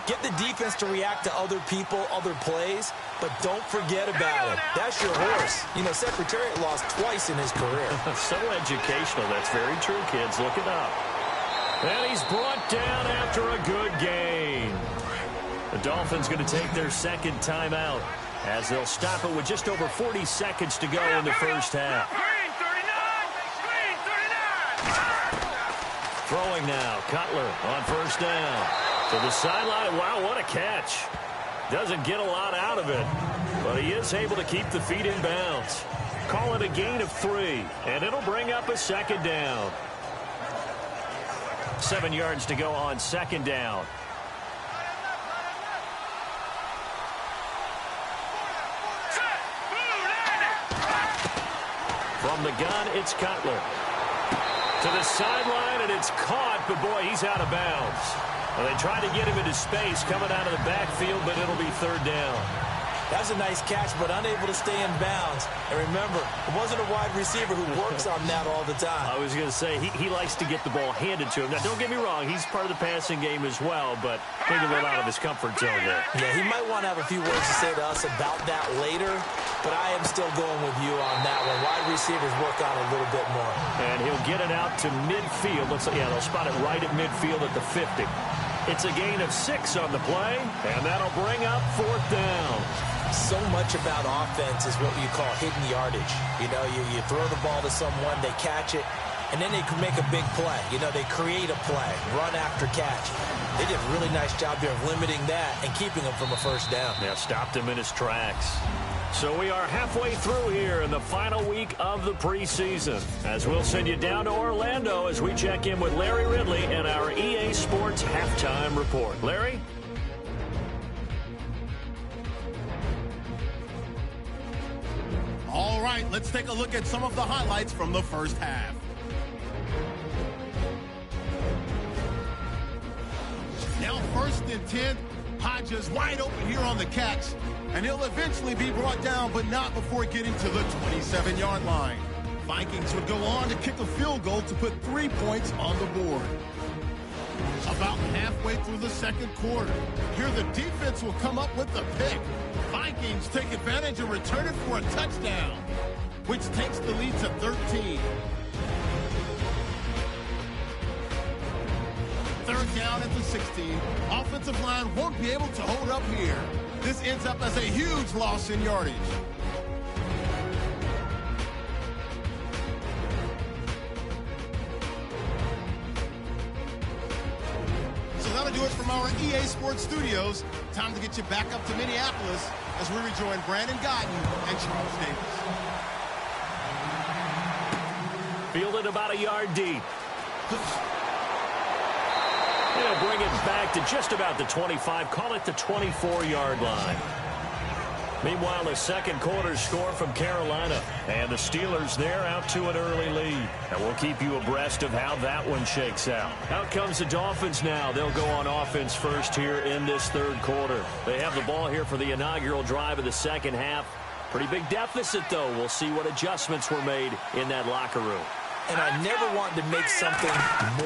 Get the defense to react to other people, other plays, but don't forget about it. That's your horse. You know, Secretariat lost twice in his career. So educational. That's very true, kids. Look it up. And he's brought down after a good gain. The Dolphins going to take their second timeout as they'll stop it with just over 40 seconds to go in the first half. Throwing now, Cutler on first down. To the sideline. Wow, what a catch. Doesn't get a lot out of it, but he is able to keep the feet in bounds. Call it a gain of 3, and it'll bring up a second down. 7 yards to go on second down. From the gun, it's Cutler. To the sideline, and it's caught, but boy, he's out of bounds. Well, they tried to get him into space coming out of the backfield, but it'll be third down. That's a nice catch, but unable to stay in bounds. And remember, it wasn't a wide receiver who works on that all the time. I was going to say, he likes to get the ball handed to him. Now, don't get me wrong, he's part of the passing game as well, but maybe a little out of his comfort zone there. Yeah, he might want to have a few words to say to us about that later, but I am still going with you on that one. Wide receivers work on a little bit more. And he'll get it out to midfield. Yeah, they'll spot it right at midfield at the 50. It's a gain of 6 on the play, and that'll bring up fourth down. So much about offense is what you call hidden yardage. You know, you throw the ball to someone, they catch it, and then they can make a big play. You know, they create a play, run after catch. They did a really nice job here of limiting that and keeping him from a first down. Yeah, stopped him in his tracks. So we are halfway through here in the final week of the preseason, as we'll send you down to Orlando as we check in with Larry Ridley and our EA Sports Halftime Report. Larry? All right, let's take a look at some of the highlights from the first half. Now 1st and 10, Hodges wide open here on the catch, and he'll eventually be brought down, but not before getting to the 27-yard line. Vikings would go on to kick a field goal to put 3 points on the board. About halfway through the second quarter, here the defense will come up with the pick. Vikings take advantage and return it for a touchdown, which takes the lead to 13. Third down at the 16. Offensive line won't be able to hold up here. This ends up as a huge loss in yardage. So that'll do it from our EA Sports Studios. Time to get you back up to Minneapolis as we rejoin Brandon Gotton and Charles Davis. Fielded about a yard deep. They'll bring it back to just about the 25. Call it the 24-yard line. Meanwhile, the second quarter score from Carolina. And the Steelers there out to an early lead. And we'll keep you abreast of how that one shakes out. Out comes the Dolphins now. They'll go on offense first here in this third quarter. They have the ball here for the inaugural drive of the second half. Pretty big deficit, though. We'll see what adjustments were made in that locker room. And I never want to make something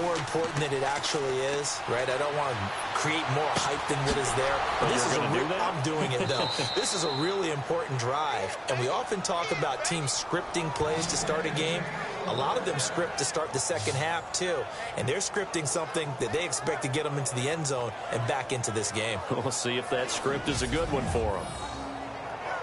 more important than it actually is, right? I don't want to create more hype than what is there. But this is I'm doing it, though. This is a really important drive. And we often talk about teams scripting plays to start a game. A lot of them script to start the second half, too. And they're scripting something that they expect to get them into the end zone and back into this game. We'll see if that script is a good one for them.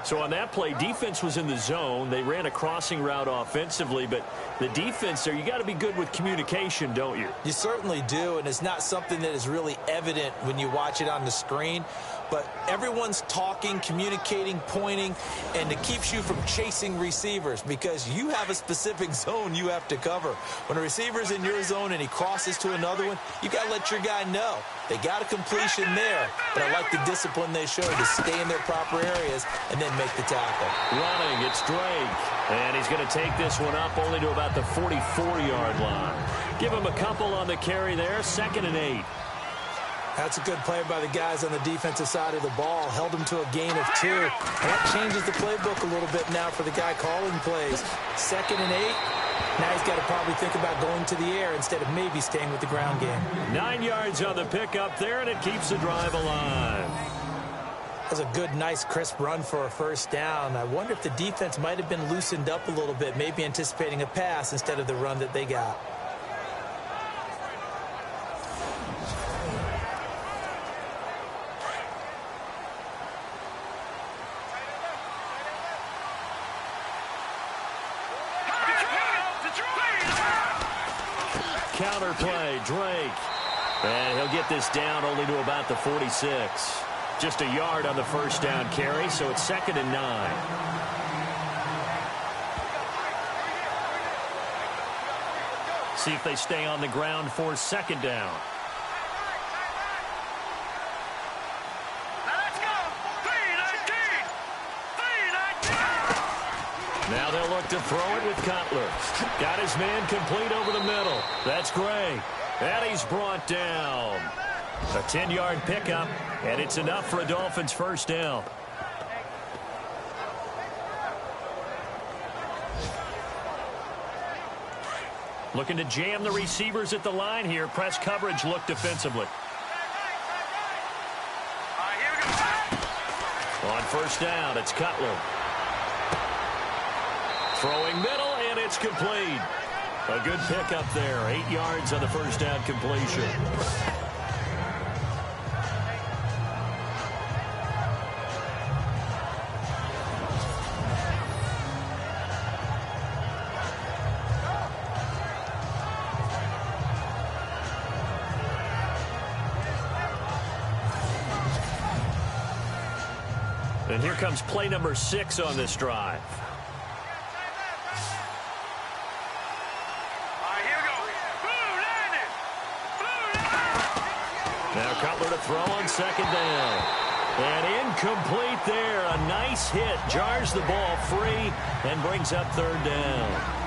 So on that play, defense was in the zone. They ran a crossing route offensively, but the defense there, you got to be good with communication, don't you? You certainly do, and it's not something that is really evident when you watch it on the screen. but everyone's talking, communicating, pointing, and it keeps you from chasing receivers because you have a specific zone you have to cover. When a receiver's in your zone and he crosses to another one, you got to let your guy know. They got a completion there, but I like the discipline they showed to stay in their proper areas and then make the tackle. Running, it's Drake. And he's going to take this one up only to about the 44-yard line. Give him a couple on the carry there, 2nd and 8. That's a good play by the guys on the defensive side of the ball. Held them to a gain of 2. And that changes the playbook a little bit now for the guy calling plays. 2nd and 8. Now he's got to probably think about going to the air instead of maybe staying with the ground game. 9 yards on the pickup there, and it keeps the drive alive. That was a good, nice, crisp run for a first down. I wonder if the defense might have been loosened up a little bit, maybe anticipating a pass instead of the run that they got. Counter play, Drake. And he'll get this down only to about the 46. Just a yard on the first down carry, so it's 2nd and 9. See if they stay on the ground for 2nd down. Now they'll look to throw it with Cutler. Got his man complete over the middle. That's Gray. And he's brought down. A 10-yard pickup, and it's enough for a Dolphins first down. Looking to jam the receivers at the line here. Press coverage look defensively. On first down, it's Cutler. Throwing middle, and it's complete. A good pickup there. 8 yards on the first down completion. And here comes play number 6 on this drive. Now Cutler to throw on 2nd down. And incomplete there. A nice hit. Jars the ball free and brings up 3rd down.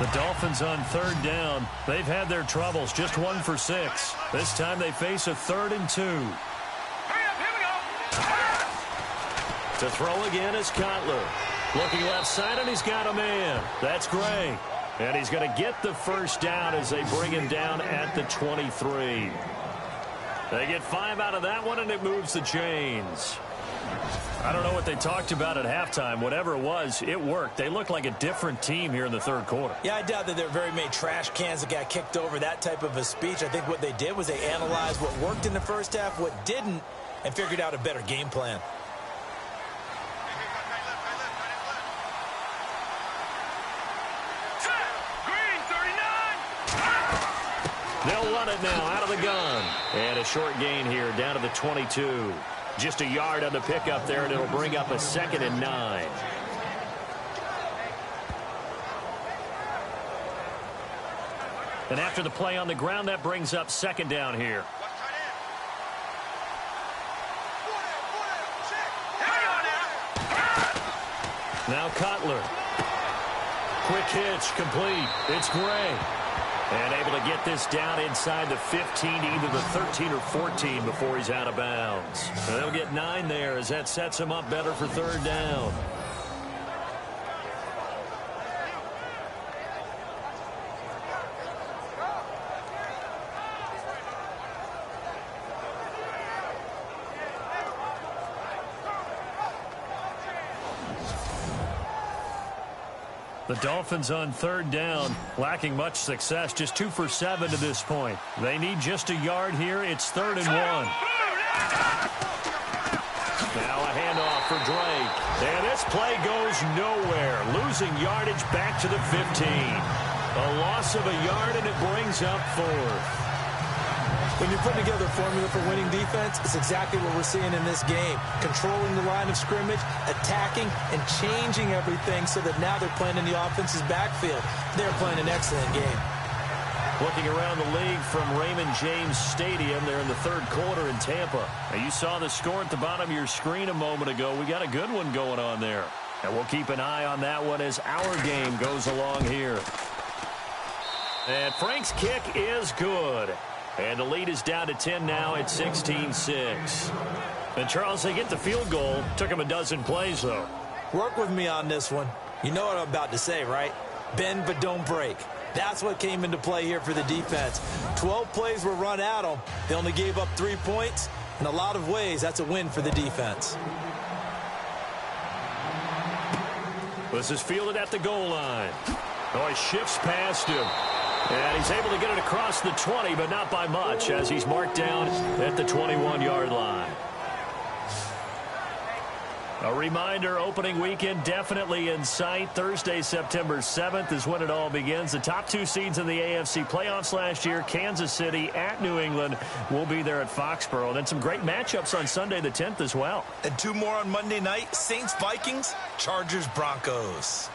The Dolphins on 3rd down. They've had their troubles. Just 1 for 6. This time they face a 3rd and 2. To throw again is Cutler. Looking left side, and he's got a man. That's Gray. And he's going to get the first down as they bring him down at the 23. They get 5 out of that one, and it moves the chains. I don't know what they talked about at halftime. Whatever it was, it worked. They look like a different team here in the 3rd quarter. Yeah, I doubt that there were very many trash cans that got kicked over, that type of a speech. I think what they did was they analyzed what worked in the first half, what didn't, and figured out a better game plan. They'll run it now out of the gun. And a short gain here down to the 22. Just a yard on the pickup there, and it'll bring up a 2nd and 9. And after the play on the ground, that brings up 2nd down here. Now Cutler. Quick hitch, complete. It's Gray. And able to get this down inside the 15, either the 13 or 14 before he's out of bounds. And they'll get 9 there as that sets him up better for 3rd down. The Dolphins on 3rd down, lacking much success, just 2 for 7 to this point. They need just a yard here. It's 3rd and 1. Now a handoff for Drake. And this play goes nowhere. Losing yardage back to the 15. A loss of a yard, and it brings up 4th. When you put together a formula for winning defense, it's exactly what we're seeing in this game. Controlling the line of scrimmage, attacking, and changing everything so that now they're playing in the offense's backfield. They're playing an excellent game. Looking around the league from Raymond James Stadium, they're in the 3rd quarter in Tampa. Now, you saw the score at the bottom of your screen a moment ago. We got a good one going on there. And we'll keep an eye on that one as our game goes along here. And Frank's kick is good. And the lead is down to 10 now at 16-6. And, Charles, they get the field goal. Took them a dozen plays, though. Work with me on this one. You know what I'm about to say, right? Bend but don't break. That's what came into play here for the defense. 12 plays were run at them. They only gave up 3 points. In a lot of ways, that's a win for the defense. This is fielded at the goal line. Oh, he shifts past him. And he's able to get it across the 20, but not by much, as he's marked down at the 21-yard line. A reminder, opening weekend definitely in sight. Thursday, September 7th is when it all begins. The top 2 seeds in the AFC playoffs last year, Kansas City at New England, will be there at Foxborough. And then some great matchups on Sunday the 10th as well. And 2 more on Monday night, Saints, Vikings, Chargers, Broncos.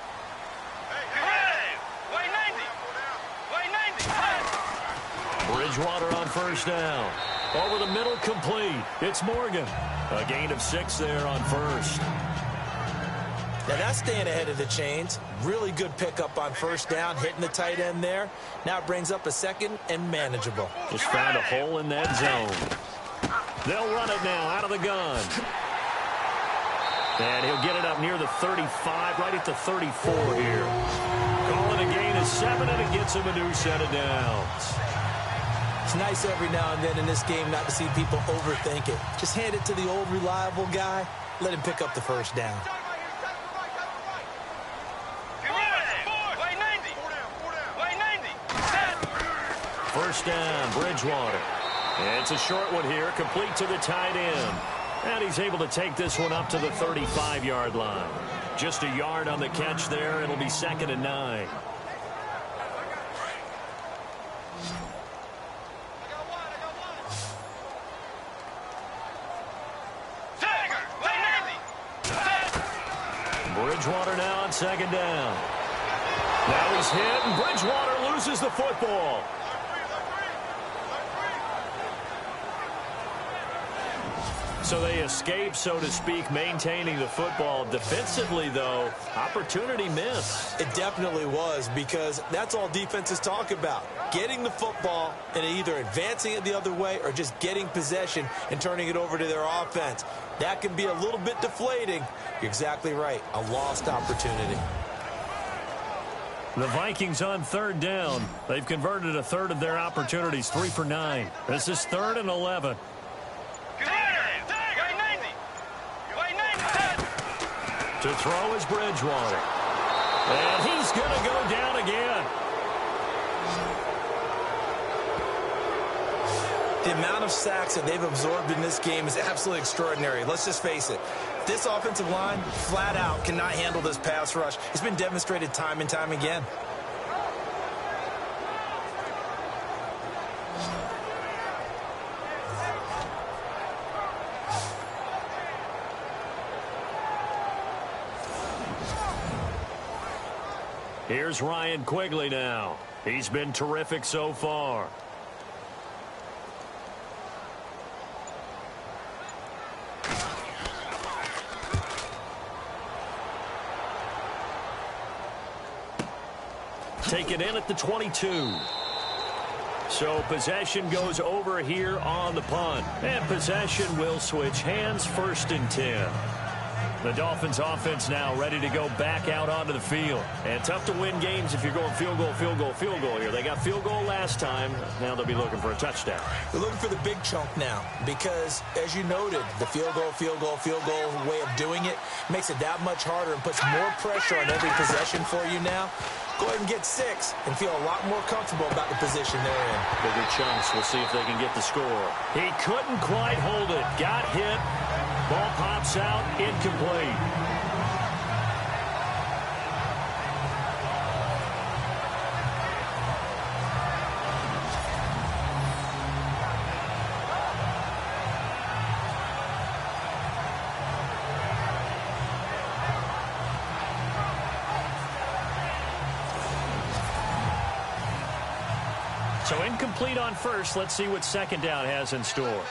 Bridgewater on first down. Over the middle, complete. It's Morgan. A gain of 6 there on first. Now that's staying ahead of the chains. Really good pickup on first down, hitting the tight end there. Now it brings up a 2nd and manageable. Just found a hole in that zone. They'll run it now out of the gun. And he'll get it up near the 35, right at the 34 here. Calling a gain of 7, and it gets him a new set of downs. It's nice every now and then in this game not to see people overthink it. Just hand it to the old reliable guy. Let him pick up the first down. First down, Bridgewater. It's a short one here, complete to the tight end. And he's able to take this one up to the 35-yard line. Just a yard on the catch there. It'll be 2nd and 9. Bridgewater now on 2nd down. Now he's hit, and Bridgewater loses the football. So they escape, so to speak, maintaining the football. Defensively, though, opportunity missed. It definitely was, because that's all defenses talk about. Getting the football and either advancing it the other way or just getting possession and turning it over to their offense. That can be a little bit deflating. You're exactly right. A lost opportunity. The Vikings on 3rd down. They've converted a 1/3 of their opportunities, 3 for 9. This is 3rd and 11. To throw is Bridgewater. And he's going to go down again. The amount of sacks that they've absorbed in this game is absolutely extraordinary. Let's just face it. This offensive line, flat out, cannot handle this pass rush. It's been demonstrated time and time again. Here's Ryan Quigley now. He's been terrific so far. Taken in at the 22. So possession goes over here on the punt. And possession will switch hands, 1st and 10. The Dolphins offense now ready to go back out onto the field. And tough to win games if you're going field goal, field goal, field goal here. They got field goal last time. Now they'll be looking for a touchdown. They're looking for the big chunk now because, as you noted, the field goal way of doing it makes it that much harder and puts more pressure on every possession for you now. Go ahead and get 6 and feel a lot more comfortable about the position they're in. Bigger chunks. We'll see if they can get the score. He couldn't quite hold it. Got hit. Ball pops out, incomplete. So incomplete on first. Let's see what second down has in store.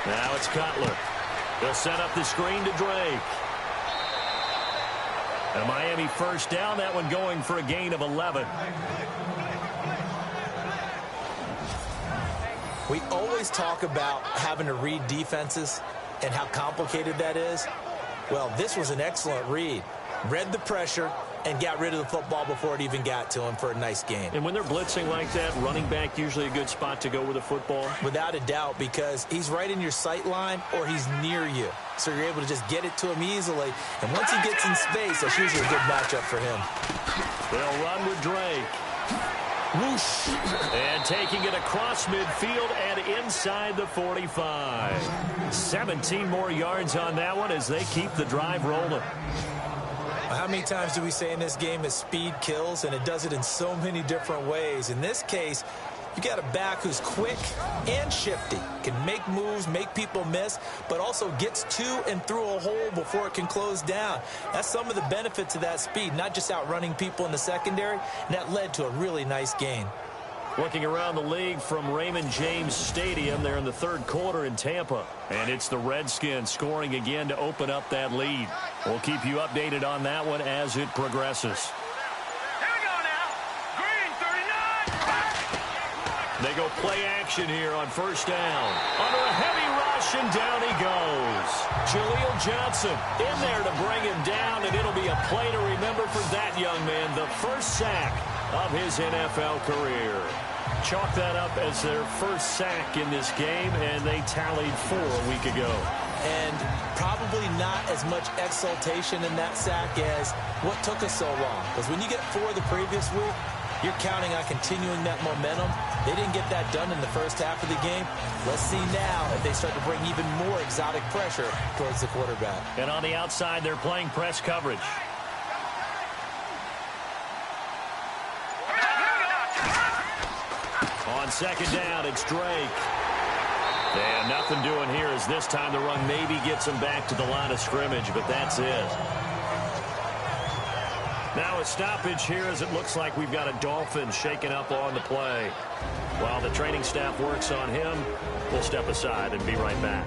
Now it's Cutler. They'll set up the screen to Drake. A Miami first down. That one going for a gain of 11. We always talk about having to read defenses and how complicated that is. Well, this was an excellent read. Read the pressure and got rid of the football before it even got to him for a nice gain. And when they're blitzing like that, running back usually a good spot to go with the football? Without a doubt, because he's right in your sight line or he's near you. So you're able to just get it to him easily. And once he gets in space, that's usually a good matchup for him. They'll run with Drake. Whoosh. And taking it across midfield and inside the 45. 17 more yards on that one as they keep the drive rolling. How many times do we say in this game that speed kills, and it does it in so many different ways? In this case, you got a back who's quick and shifty, can make moves, make people miss, but also gets to and through a hole before it can close down. That's some of the benefits of that speed, not just outrunning people in the secondary, and that led to a really nice gain. Looking around the league from Raymond James Stadium, they're in the third quarter in Tampa. And it's the Redskins scoring again to open up that lead. We'll keep you updated on that one as it progresses. Here we go now. Green 39. They go play action here on first down. Under a heavy rush, and down he goes. Jaleel Johnson in there to bring him down, and it'll be a play to remember for that young man. The first sack of his NFL career. Chalk that up as their first sack in this game, and they tallied 4 a week ago. And probably not as much exultation in that sack as what took us so long. Because when you get 4 the previous week, you're counting on continuing that momentum. They didn't get that done in the first half of the game. Let's see now if they start to bring even more exotic pressure towards the quarterback. And on the outside, they're playing press coverage. On second down, it's Drake. And nothing doing here as this time the run maybe gets him back to the line of scrimmage, but that's it. Now a stoppage here as it looks like we've got a Dolphin shaking up on the play. While the training staff works on him, we'll step aside and be right back.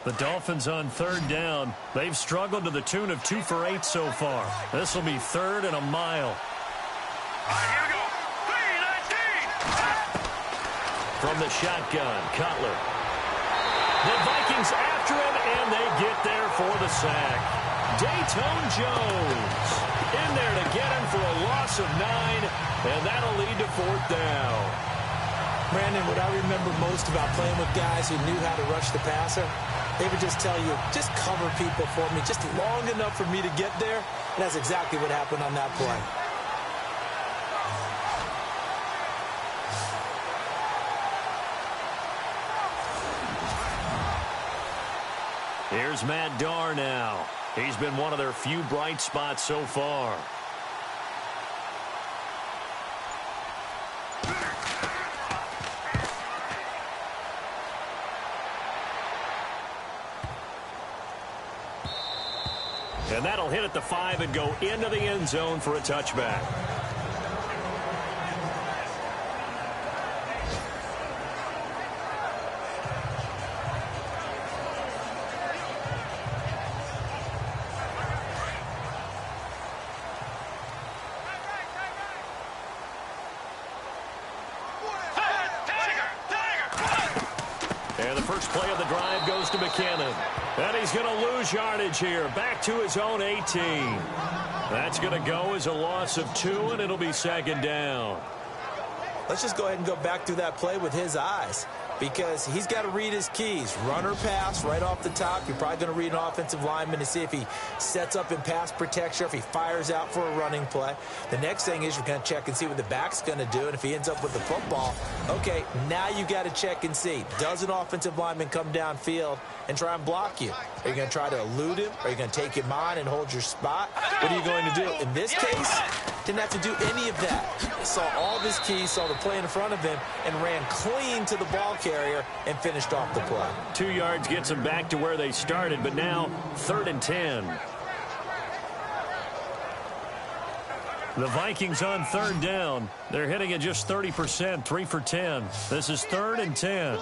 The Dolphins on third down. They've struggled to the tune of 2 for 8 so far. This will be 3rd and a mile. All right, here we go. 3-19. From the shotgun, Cutler. The Vikings after him, and they get there for the sack. Dayton Jones in there to get him for a loss of 9, and that'll lead to 4th down. Brandon, what I remember most about playing with guys who knew how to rush the passer, they would just tell you, just cover people for me, just long enough for me to get there. And that's exactly what happened on that play. Here's Matt Darr now. He's been one of their few bright spots so far. And that'll hit at the 5 and go into the end zone for a touchback. And the first play of the drive goes to McKinnon. And he's going to lose yardage here. Back to his own 18. That's going to go as a loss of 2, and it'll be 2nd down. Let's just go ahead and go back through that play with his eyes. because he's got to read his keys. Run or pass right off the top. You're probably going to read an offensive lineman to see if he sets up in pass protection, or if he fires out for a running play. The next thing is you're going to check and see what the back's going to do, and if he ends up with the football, okay, now you got to check and see. Does an offensive lineman come downfield and try and block you? Are you going to try to elude him? Are you going to take him on and hold your spot? What are you going to do? In this case, didn't have to do any of that. Saw all of his keys, saw the play in front of him, and ran clean to the ball carrier and finished off the play. 2 yards gets them back to where they started, but now 3rd and 10. The Vikings on 3rd down. They're hitting at just 30%, 3 for 10. This is 3rd and 10.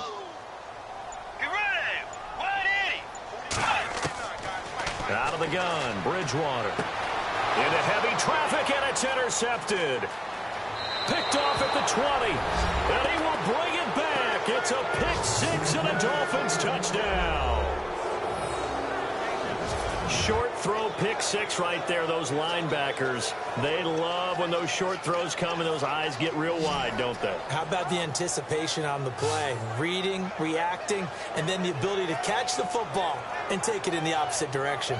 Out of the gun, Bridgewater. Into heavy traffic, and it's intercepted. Picked off at the 20, and he will bring it back. It's a pick six and a Dolphins touchdown. Short throw pick six right there, those linebackers. They love when those short throws come and those eyes get real wide, don't they? How about the anticipation on the play? Reading, reacting, and then the ability to catch the football and take it in the opposite direction.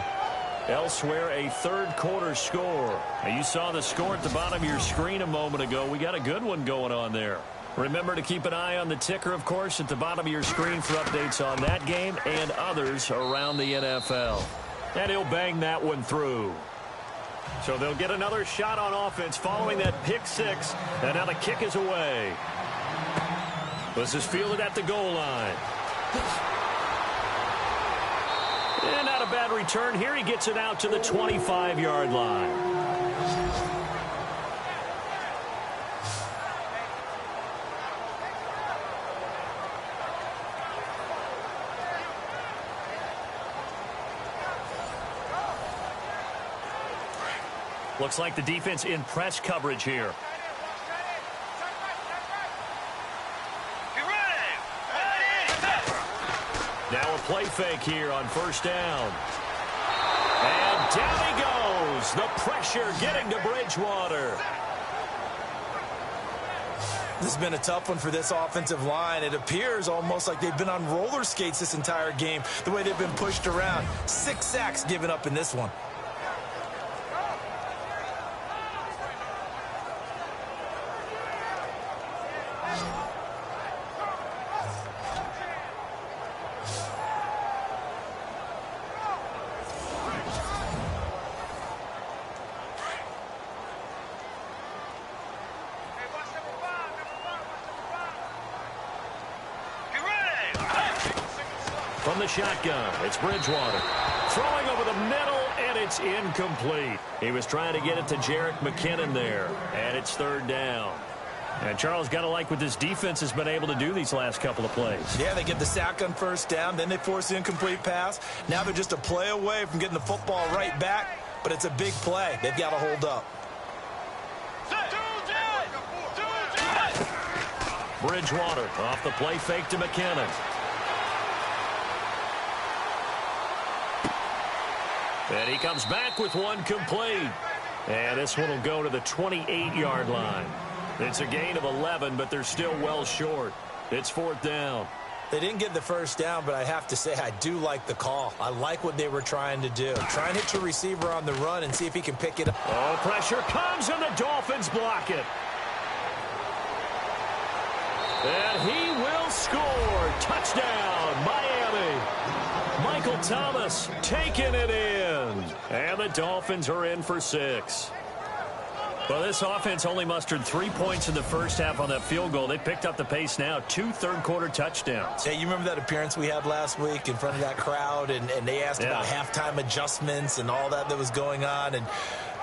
Elsewhere, a third quarter score. Now, you saw the score at the bottom of your screen a moment ago. We got a good one going on there. Remember to keep an eye on the ticker, of course, at the bottom of your screen for updates on that game and others around the NFL. And he'll bang that one through. So they'll get another shot on offense following that pick six. And now the kick is away. This is fielded at the goal line. And not a bad return here. He gets it out to the 25-yard line. Looks like the defense in press coverage here. Now a play fake here on first down. And down he goes. The pressure getting to Bridgewater. This has been a tough one for this offensive line. It appears almost like they've been on roller skates this entire game, the way they've been pushed around. 6 sacks given up in this one. From the shotgun, it's Bridgewater. Throwing over the middle, and it's incomplete. He was trying to get it to Jerick McKinnon there, and it's third down. And Charles, got to like what this defense has been able to do these last couple of plays. Yeah, they get the sack on first down, then they force the incomplete pass. Now they're just a play away from getting the football right back, but it's a big play. They've got to hold up. Bridgewater off the play fake to McKinnon. And he comes back with one complete. And this one will go to the 28-yard line. It's a gain of 11, but they're still well short. It's fourth down. They didn't get the first down, but I have to say I do like the call. I like what they were trying to do. Try and hit your receiver on the run and see if he can pick it up. Oh, pressure comes, and the Dolphins block it. And he will score. Touchdown, Miami. Michael Thomas taking it in. And the Dolphins are in for 6. Well, this offense only mustered 3 points in the first half on that field goal. They picked up the pace now. 2 third-quarter touchdowns. Hey, you remember that appearance we had last week in front of that crowd, and they asked about halftime adjustments and all that was going on, and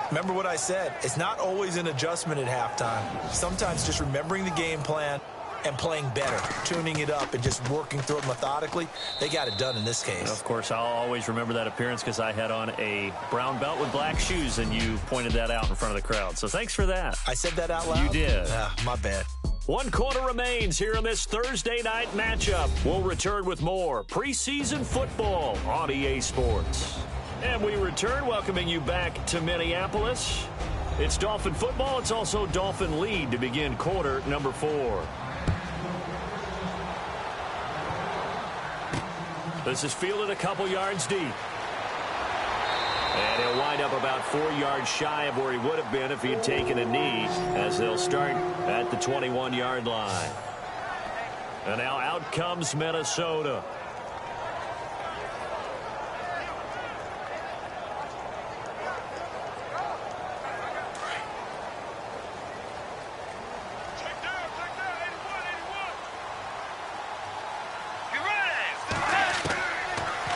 remember what I said. It's not always an adjustment at halftime. Sometimes just remembering the game plan and playing better, tuning it up and just working through it methodically. They got it done in this case. Of course, I'll always remember that appearance because I had on a brown belt with black shoes, and you pointed that out in front of the crowd. So thanks for that. I said that out loud? You did. My bad. 1 quarter remains here in this Thursday night matchup. We'll return with more preseason football on EA Sports. And we return, welcoming you back to Minneapolis. It's Dolphin football. It's also Dolphin lead to begin quarter number 4. This is fielded a couple yards deep. And he'll wind up about 4 yards shy of where he would have been if he had taken a knee, as they'll start at the 21-yard line. And now out comes Minnesota.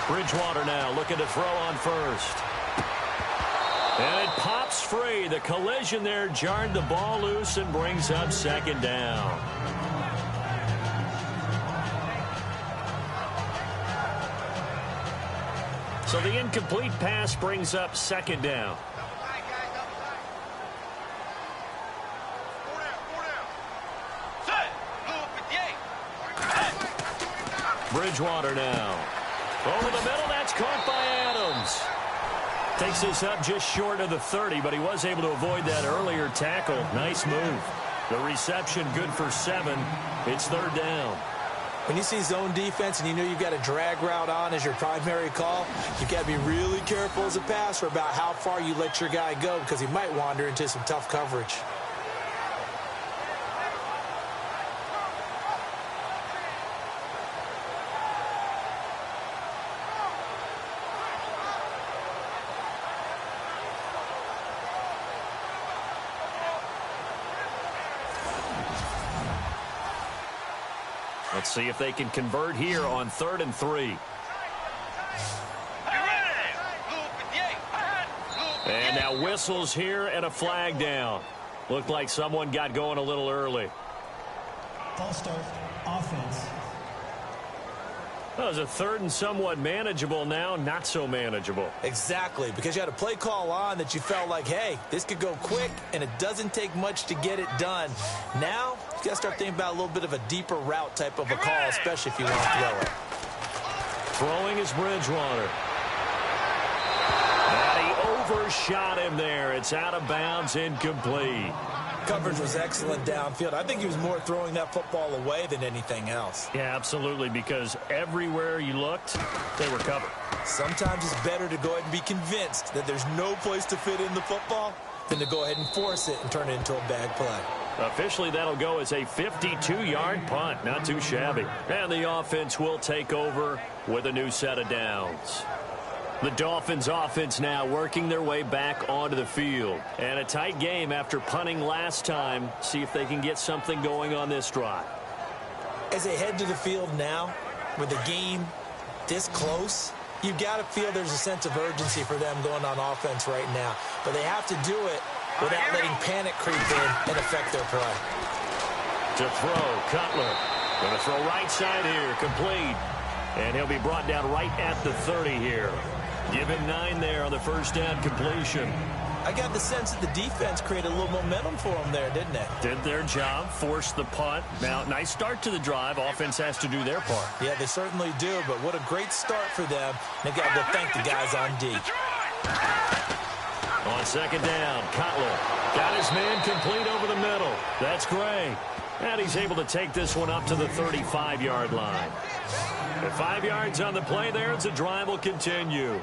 Bridgewater now looking to throw on first. And it pops free. The collision there jarred the ball loose and brings up second down. So the incomplete pass brings up second down. Bridgewater now. Over the middle, that's caught by Adams. Takes this up just short of the 30, but he was able to avoid that earlier tackle. Nice move. The reception good for 7. It's third down. When you see zone defense and you know you've got a drag route on as your primary call, you've got to be really careful as a passer about how far you let your guy go, because he might wander into some tough coverage. Let's see if they can convert here on 3rd and 3. And now whistles here and a flag down. Looked like someone got going a little early. False start, offense. That was a 3rd and somewhat manageable, now not so manageable. Exactly, because you had a play call on that you felt like, hey, this could go quick, and it doesn't take much to get it done. Now, you got to start thinking about a little bit of a deeper route type of a call, especially if you want to throw it. Throwing is Bridgewater. And he overshot him there. It's out of bounds, incomplete. Coverage was excellent downfield. I think he was more throwing that football away than anything else. Yeah, absolutely, because everywhere you looked, they were covered. Sometimes it's better to go ahead and be convinced that there's no place to fit in the football than to go ahead and force it and turn it into a bad play. Officially, that'll go as a 52-yard punt. Not too shabby. And the offense will take over with a new set of downs. The Dolphins offense now working their way back onto the field. And a tight game after punting last time. See if they can get something going on this drive. As they head to the field now, with the game this close, you've got to feel there's a sense of urgency for them going on offense right now. But they have to do it without letting panic creep in and affect their play. To throw, Cutler. Going to throw right side here, complete. And he'll be brought down right at the 30 here. Give him 9 there on the first down completion. I got the sense that the defense created a little momentum for them there, didn't it? Did their job, forced the punt. Now, nice start to the drive. Offense has to do their part. Yeah, they certainly do, but what a great start for them. They've got to thank the guys on D. On second down, Cutler got his man complete over the middle. That's Gray. And he's able to take this one up to the 35-yard line. At 5 yards on the play there, the drive will continue.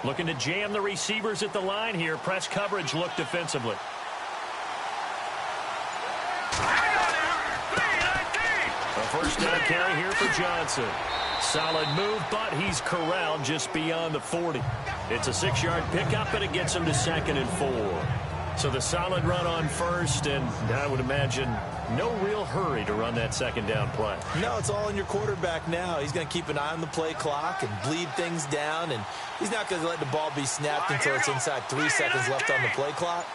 Looking to jam the receivers at the line here. Press coverage look defensively. A first down carry here for Johnson. Solid move, but he's corralled just beyond the 40. It's a 6-yard pickup, and it gets him to 2nd and 4. So the solid run on first, and I would imagine no real hurry to run that second down play. No, it's all in your quarterback now. He's going to keep an eye on the play clock and bleed things down, and he's not going to let the ball be snapped until it's inside 3 seconds left on the play clock.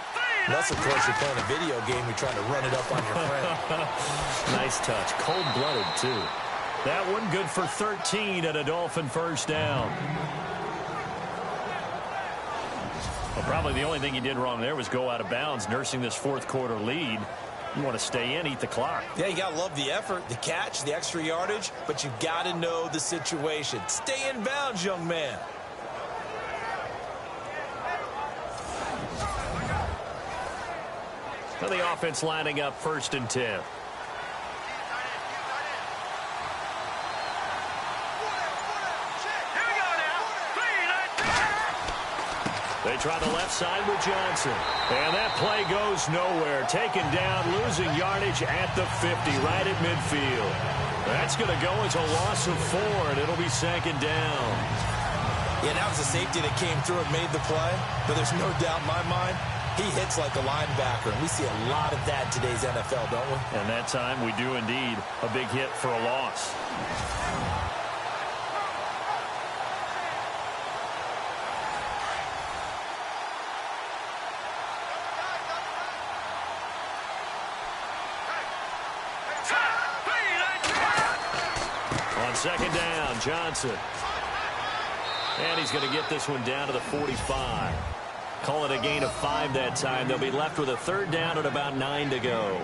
Unless, of course, you're playing a video game, you're trying to run it up on your friend. Nice touch. Cold-blooded, too. That one good for 13 at a Dolphin first down. Well, probably the only thing he did wrong there was go out of bounds, nursing this fourth quarter lead. You want to stay in, eat the clock. Yeah, you got to love the effort, the catch, the extra yardage, but you've got to know the situation. Stay in bounds, young man. Well, the offense lining up 1st and 10. They try the left side with Johnson. And that play goes nowhere. Taken down, losing yardage at the 50, right at midfield. That's going to go as a loss of 4, and it'll be 2nd down. Yeah, that was a safety that came through and made the play. But there's no doubt in my mind, he hits like a linebacker. And we see a lot of that in today's NFL, don't we? And that time we do indeed. A big hit for a loss. On 2nd down, Johnson. And he's going to get this one down to the 45. Call it a gain of 5 that time. They'll be left with a 3rd down at about 9 to go.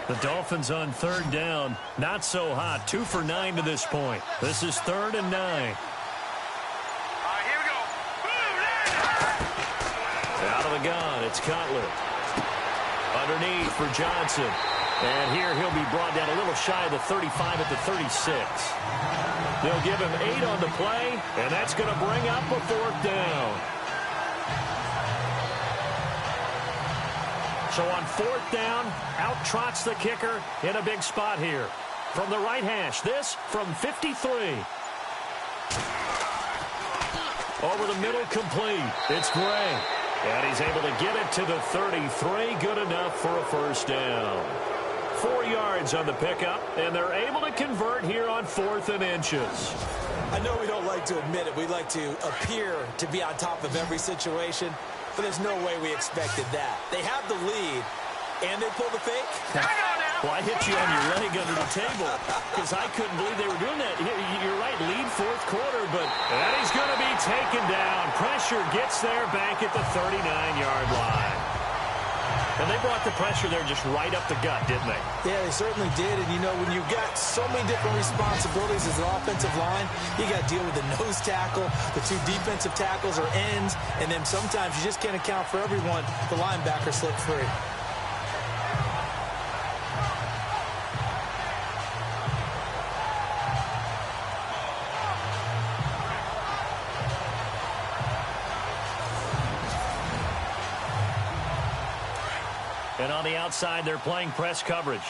The Dolphins on 3rd down. Not so hot. 2 for 9 to this point. This is 3rd and 9. Here we go. Out of the gun, it's Cutler. Underneath for Johnson. And here he'll be brought down a little shy of the 35 at the 36. They'll give him 8 on the play, and that's going to bring up a 4th down. So on 4th down, out trots the kicker in a big spot here. From the right hash, this from 53. Over the middle, complete. It's Gray. And he's able to get it to the 33. Good enough for a 1st down. 4 yards on the pickup, and they're able to convert here on 4th and inches. I know we don't like to admit it. We like to appear to be on top of every situation, but there's no way we expected that. They have the lead, and they pull the fake. Well, I hit you on your leg under the table because I couldn't believe they were doing that. You're right, lead 4th quarter, but that is going to be taken down. Pressure gets there back at the 39-yard line. And they brought the pressure there just right up the gut, didn't they? Yeah, they certainly did. And, you know, when you've got so many different responsibilities as an offensive line, you got to deal with the nose tackle, the 2 defensive tackles or ends, and then sometimes you just can't account for everyone. The linebacker slipped free. And on the outside, they're playing press coverage.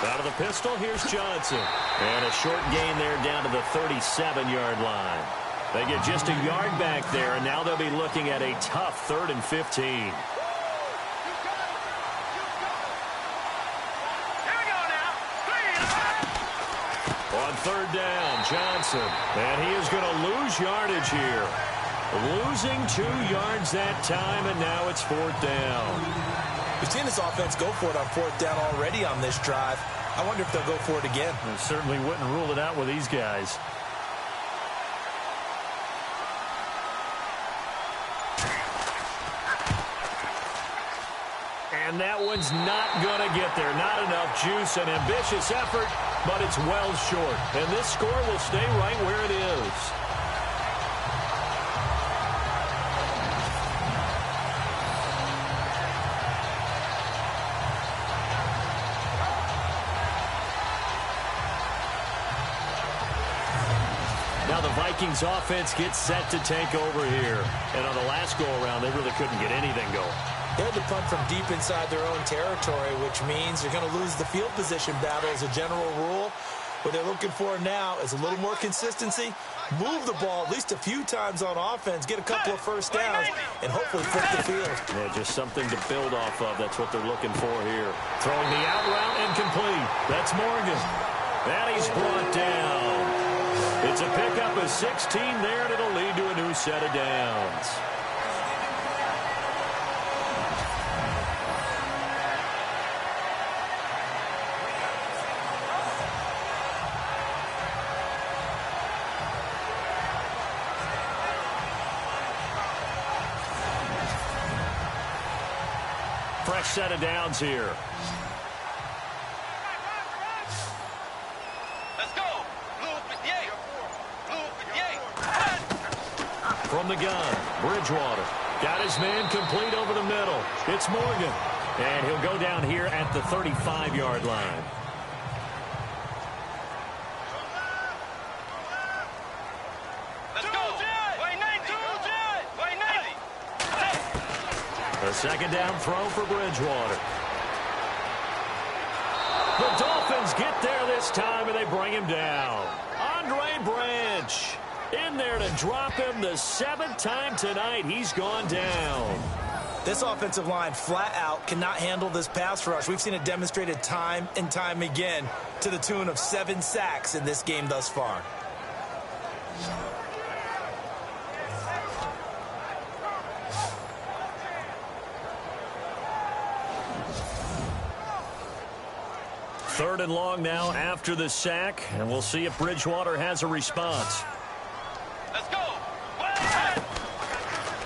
Out of the pistol, here's Johnson. And a short gain there down to the 37-yard line. They get just a yard back there, and now they'll be looking at a tough 3rd and 15. On 3rd down, Johnson. And he is going to lose yardage here. Losing 2 yards that time, and now it's 4th down. We've seen this offense go for it on 4th down already on this drive. I wonder if they'll go for it again. I certainly wouldn't rule it out with these guys. And that one's not going to get there. Not enough juice, an ambitious effort, but it's well short. And this score will stay right where it is. Now the Vikings offense gets set to take over here. And on the last go-around, they really couldn't get anything going. They had to punt from deep inside their own territory, which means you're going to lose the field position battle as a general rule. What they're looking for now is a little more consistency, move the ball at least a few times on offense, get a couple of 1st downs, and hopefully flip the field. Yeah, just something to build off of. That's what they're looking for here. Throwing the out route and complete. That's Morgan. And he's brought down. It's a pickup of 16 there, and it'll lead to a new set of downs. set of downs here. Let's go. Blue 58. Blue 58. From the gun, Bridgewater. Got his man complete over the middle. It's Morgan. And he'll go down here at the 35-yard line. Let's go. Wait, 90. Wait, 90. A second down throw for Bridgewater. The Dolphins get there this time, and they bring him down. Andre Branch in there to drop him the 7th time tonight. He's gone down. This offensive line flat out cannot handle this pass rush. We've seen it demonstrated time and time again to the tune of 7 sacks in this game thus far. Third and long now after the sack, and we'll see if Bridgewater has a response. Let's go.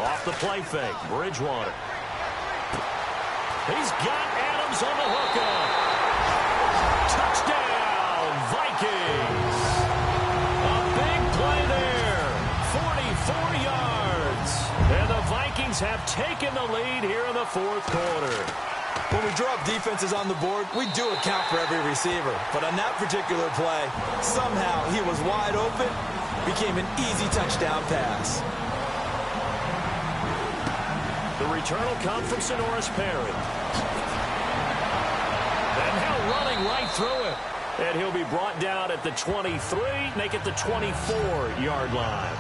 Off the play fake, Bridgewater. He's got Adams on the hookup. Touchdown, Vikings. A big play there, 44 yards. And the Vikings have taken the lead here in the fourth quarter. When we draw up defenses on the board, we do account for every receiver. But on that particular play, somehow he was wide open, became an easy touchdown pass. The return will come from Sonoris Perry. And now running right through it. And he'll be brought down at the 23, make it the 24-yard line.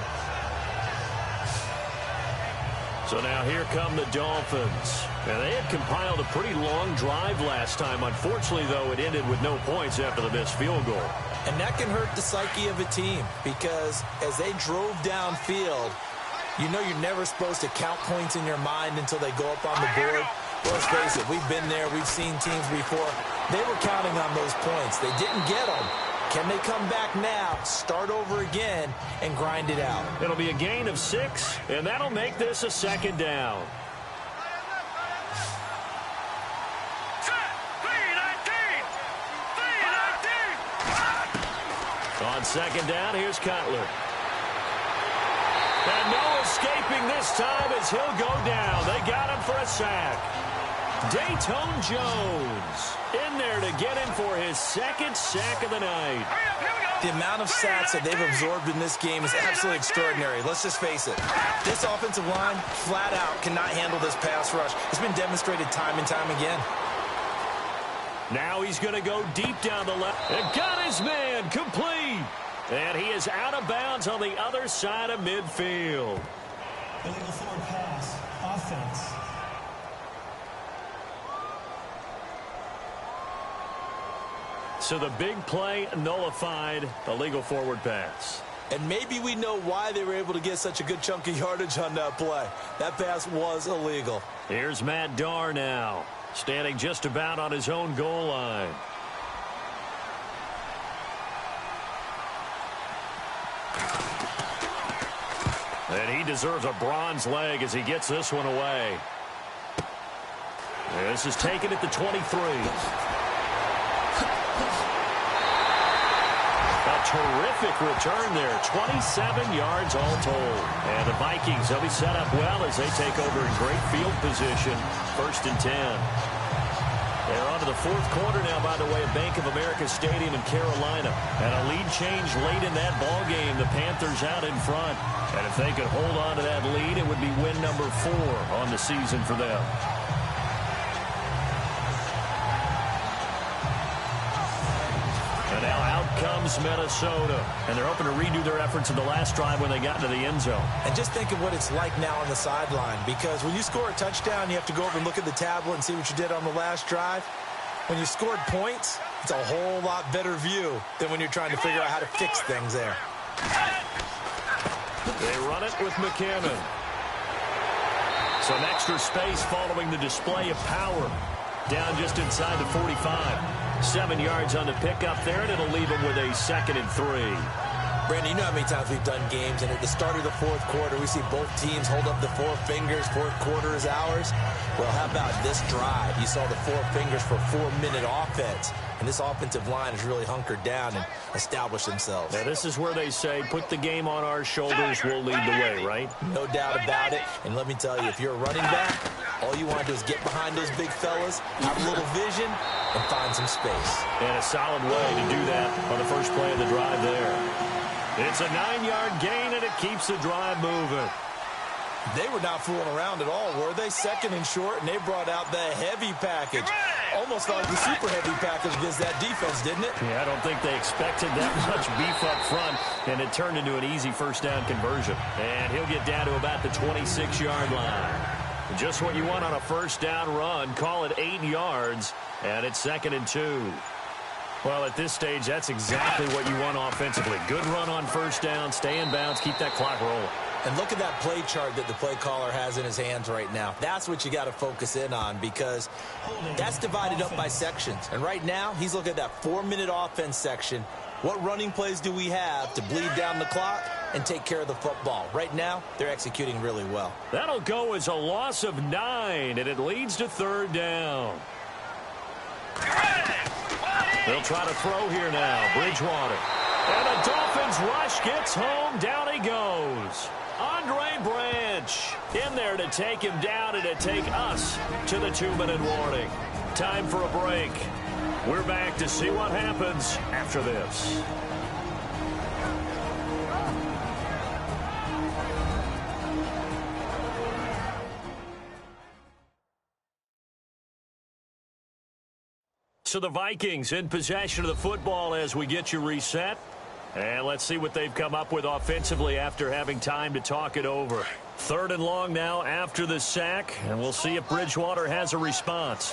So now here come the Dolphins. And they had compiled a pretty long drive last time. Unfortunately, though, it ended with no points after the missed field goal. And that can hurt the psyche of a team because as they drove downfield, you know you're never supposed to count points in your mind until they go up on the board. Well, let's face it, we've been there. We've seen teams before. They were counting on those points. They didn't get them. Can they come back now, start over again, and grind it out? It'll be a gain of 6, and that'll make this a second down. On second down, here's Cutler. And no escaping this time as he'll go down. They got him for a sack. Dayton Jones in there to get him for his 2nd sack of the night. The amount of sacks that they've absorbed in this game is absolutely extraordinary. Let's just face it. This offensive line, flat out, cannot handle this pass rush. It's been demonstrated time and time again. Now he's going to go deep down the left. And got his man complete. And he is out of bounds on the other side of midfield. Illegal forward pass. Offense. So the big play nullified, the legal forward pass. And maybe we know why they were able to get such a good chunk of yardage on that play. That pass was illegal. Here's Matt Darr now, standing just about on his own goal line. And he deserves a bronze leg as he gets this one away. This is taken at the 23. A terrific return there. 27 yards all told. And the Vikings, they'll be set up well as they take over in great field position. 1st and 10. They're on to the fourth quarter now, by the way, at Bank of America Stadium in Carolina. And a lead change late in that ball game. The Panthers out in front. And if they could hold on to that lead, it would be win number 4 on the season for them. And now out comes Minnesota. And they're hoping to redo their efforts in the last drive when they got into the end zone. And just think of what it's like now on the sideline, because when you score a touchdown, you have to go over and look at the tablet and see what you did on the last drive. When you scored points, it's a whole lot better view than when you're trying to figure out how to fix things there. They run it with McKinnon. Some extra space following the display of power. Down just inside the 45. 7 yards on the pickup there, and it'll leave him with a 2nd and 3. Brandon, you know how many times we've done games, and at the start of the fourth quarter, we see both teams hold up the four fingers, fourth quarter is ours. Well, how about this drive? You saw the four fingers for 4-minute offense, and this offensive line has really hunkered down and established themselves. Now, this is where they say, put the game on our shoulders, we'll lead the way, right? No doubt about it, and let me tell you, if you're a running back, all you want to do is get behind those big fellas, have a little vision, and find some space. And a solid way to do that on the first play of the drive there. It's a 9-yard gain, and it keeps the drive moving. They were not fooling around at all, were they? Second and short, and they brought out the heavy package. Almost like the super heavy package against that defense, didn't it? Yeah, I don't think they expected that much beef up front, and it turned into an easy first down conversion. And he'll get down to about the 26-yard line. Just what you want on a first down run. Call it 8 yards, and it's 2nd and 2. Well, at this stage, that's exactly what you want offensively. Good run on first down, stay in bounds, keep that clock rolling. And look at that play chart that the play caller has in his hands right now. That's what you got to focus in on, because that's divided up by sections. And right now, he's looking at that 4-minute offense section. What running plays do we have to bleed down the clock and take care of the football? Right now, they're executing really well. That'll go as a loss of 9, and it leads to 3rd down. They'll try to throw here now. Bridgewater. And the Dolphins rush gets home. Down he goes. Andre Branch in there to take him down and to take us to the 2-minute warning. Time for a break. We're back to see what happens after this. So the Vikings in possession of the football as we get you reset. And let's see what they've come up with offensively after having time to talk it over. 3rd and long now after the sack, and we'll see if Bridgewater has a response.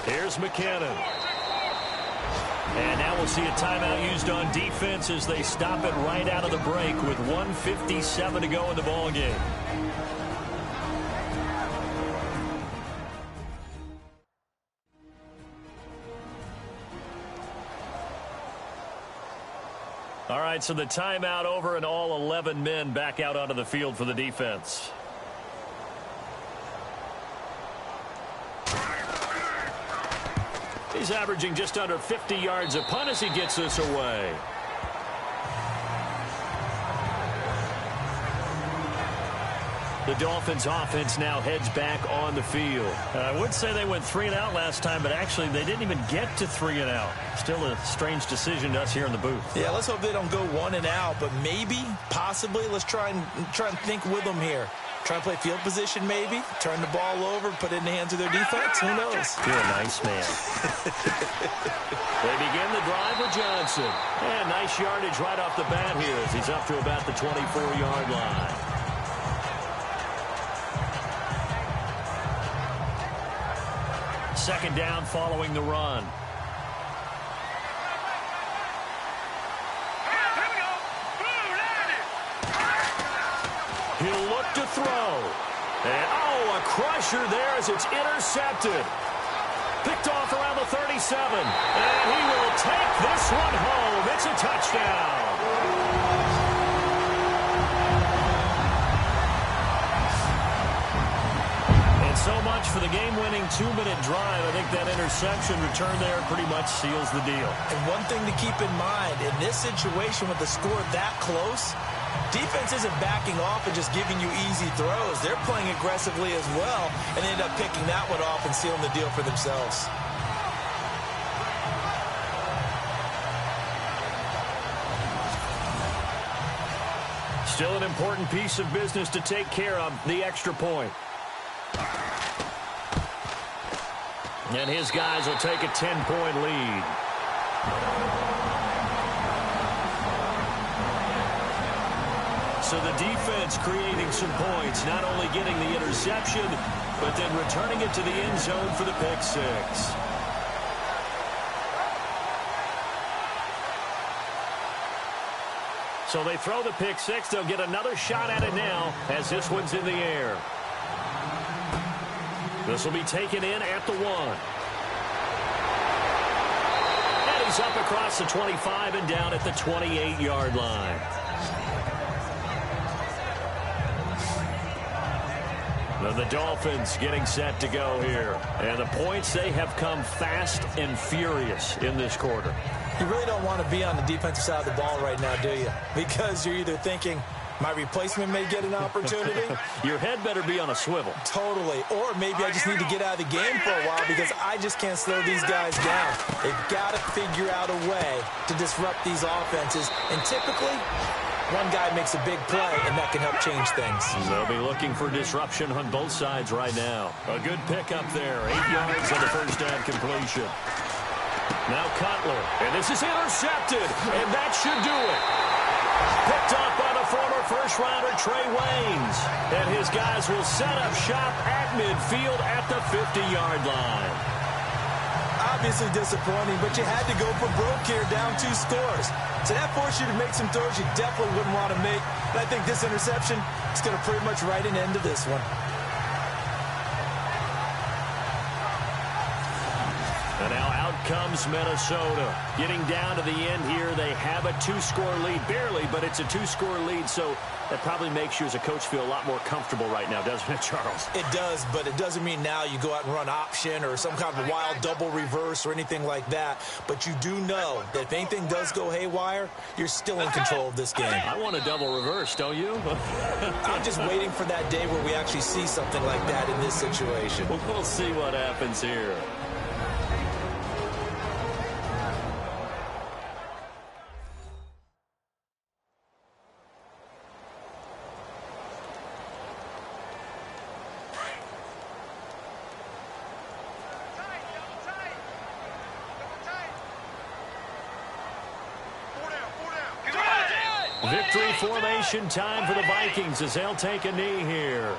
Here's McKinnon. And now we'll see a timeout used on defense as they stop it right out of the break with 1:57 to go in the ballgame. All right, so the timeout over and all 11 men back out onto the field for the defense. He's averaging just under 50 yards a punt as he gets this away. The Dolphins offense now heads back on the field. I would say they went 3 and out last time, but actually they didn't even get to 3 and out. Still a strange decision to us here in the booth. Yeah, let's hope they don't go 1 and out, but maybe, possibly, let's try and think with them here. Try and play field position maybe, turn the ball over, put it in the hands of their defense. Who knows? You're a nice man. They begin the drive with Johnson. And nice yardage right off the bat here as he's up to about the 24-yard line. Second down following the run. He'll look to throw. And, a crusher there as it's intercepted. Picked off around the 37. And he will take this one home. It's a touchdown. So much for the game-winning 2-minute drive. I think that interception return there pretty much seals the deal. And one thing to keep in mind, in this situation with the score that close, defense isn't backing off and just giving you easy throws. They're playing aggressively as well and end up picking that one off and sealing the deal for themselves. Still an important piece of business to take care of, the extra point. And his guys will take a 10-point lead. So the defense creating some points, not only getting the interception, but then returning it to the end zone for the pick six. So they throw the pick six. They'll get another shot at it now as this one's in the air. This will be taken in at the 1. he's up across the 25 and down at the 28-yard line. The Dolphins getting set to go here. And the points, they have come fast and furious in this quarter. You really don't want to be on the defensive side of the ball right now, do you? Because you're either thinking, my replacement may get an opportunity. Your head better be on a swivel. Totally. Or maybe I just need to get out of the game for a while because I just can't slow these guys down. They've got to figure out a way to disrupt these offenses. And typically, one guy makes a big play, and that can help change things. They'll be looking for disruption on both sides right now. A good pickup there. 8 yards on the first down completion. Now Cutler. And this is intercepted. And that should do it. Picked up by the former first-rounder Trey Waynes. And his guys will set up shop at midfield at the 50-yard line. Obviously disappointing, but you had to go for broke here, down 2 scores. So that forced you to make some throws you definitely wouldn't want to make. And I think this interception is going to pretty much write an end to this one. And now out comes Minnesota. Getting down to the end here, they have a 2-score lead. Barely, but it's a 2-score lead, so that probably makes you as a coach feel a lot more comfortable right now, doesn't it, Charles? It does, but it doesn't mean now you go out and run option or some kind of wild double reverse or anything like that. But you do know that if anything does go haywire, you're still in control of this game. I want a double reverse, don't you? I'm just waiting for that day where we actually see something like that in this situation. We'll see what happens here. Victory formation time for the Vikings as they'll take a knee here.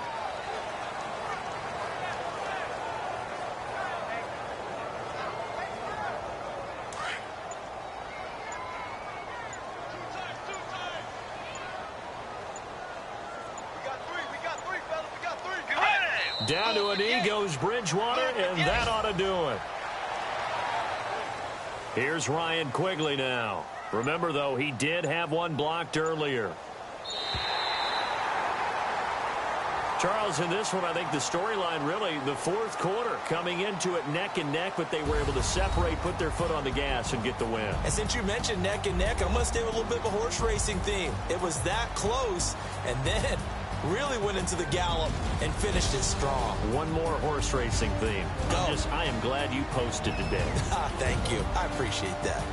Down to a knee goes Bridgewater, and that ought to do it. Here's Ryan Quigley now. Remember, though, he did have one blocked earlier. Charles, in this one, I think the storyline really, the fourth quarter, coming into it neck and neck, but they were able to separate, put their foot on the gas, and get the win. And since you mentioned neck and neck, I'm going to stay with a little bit of a horse racing theme. It was that close, and then really went into the gallop and finished it strong. One more horse racing theme. I am glad you posted today. Thank you. I appreciate that.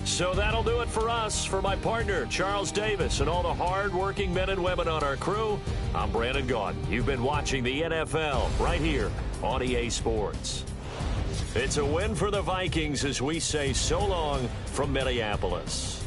So that'll do it for us. For my partner, Charles Davis, and all the hard-working men and women on our crew, I'm Brandon Gaudin. You've been watching the NFL right here on EA Sports. It's a win for the Vikings as we say so long from Minneapolis.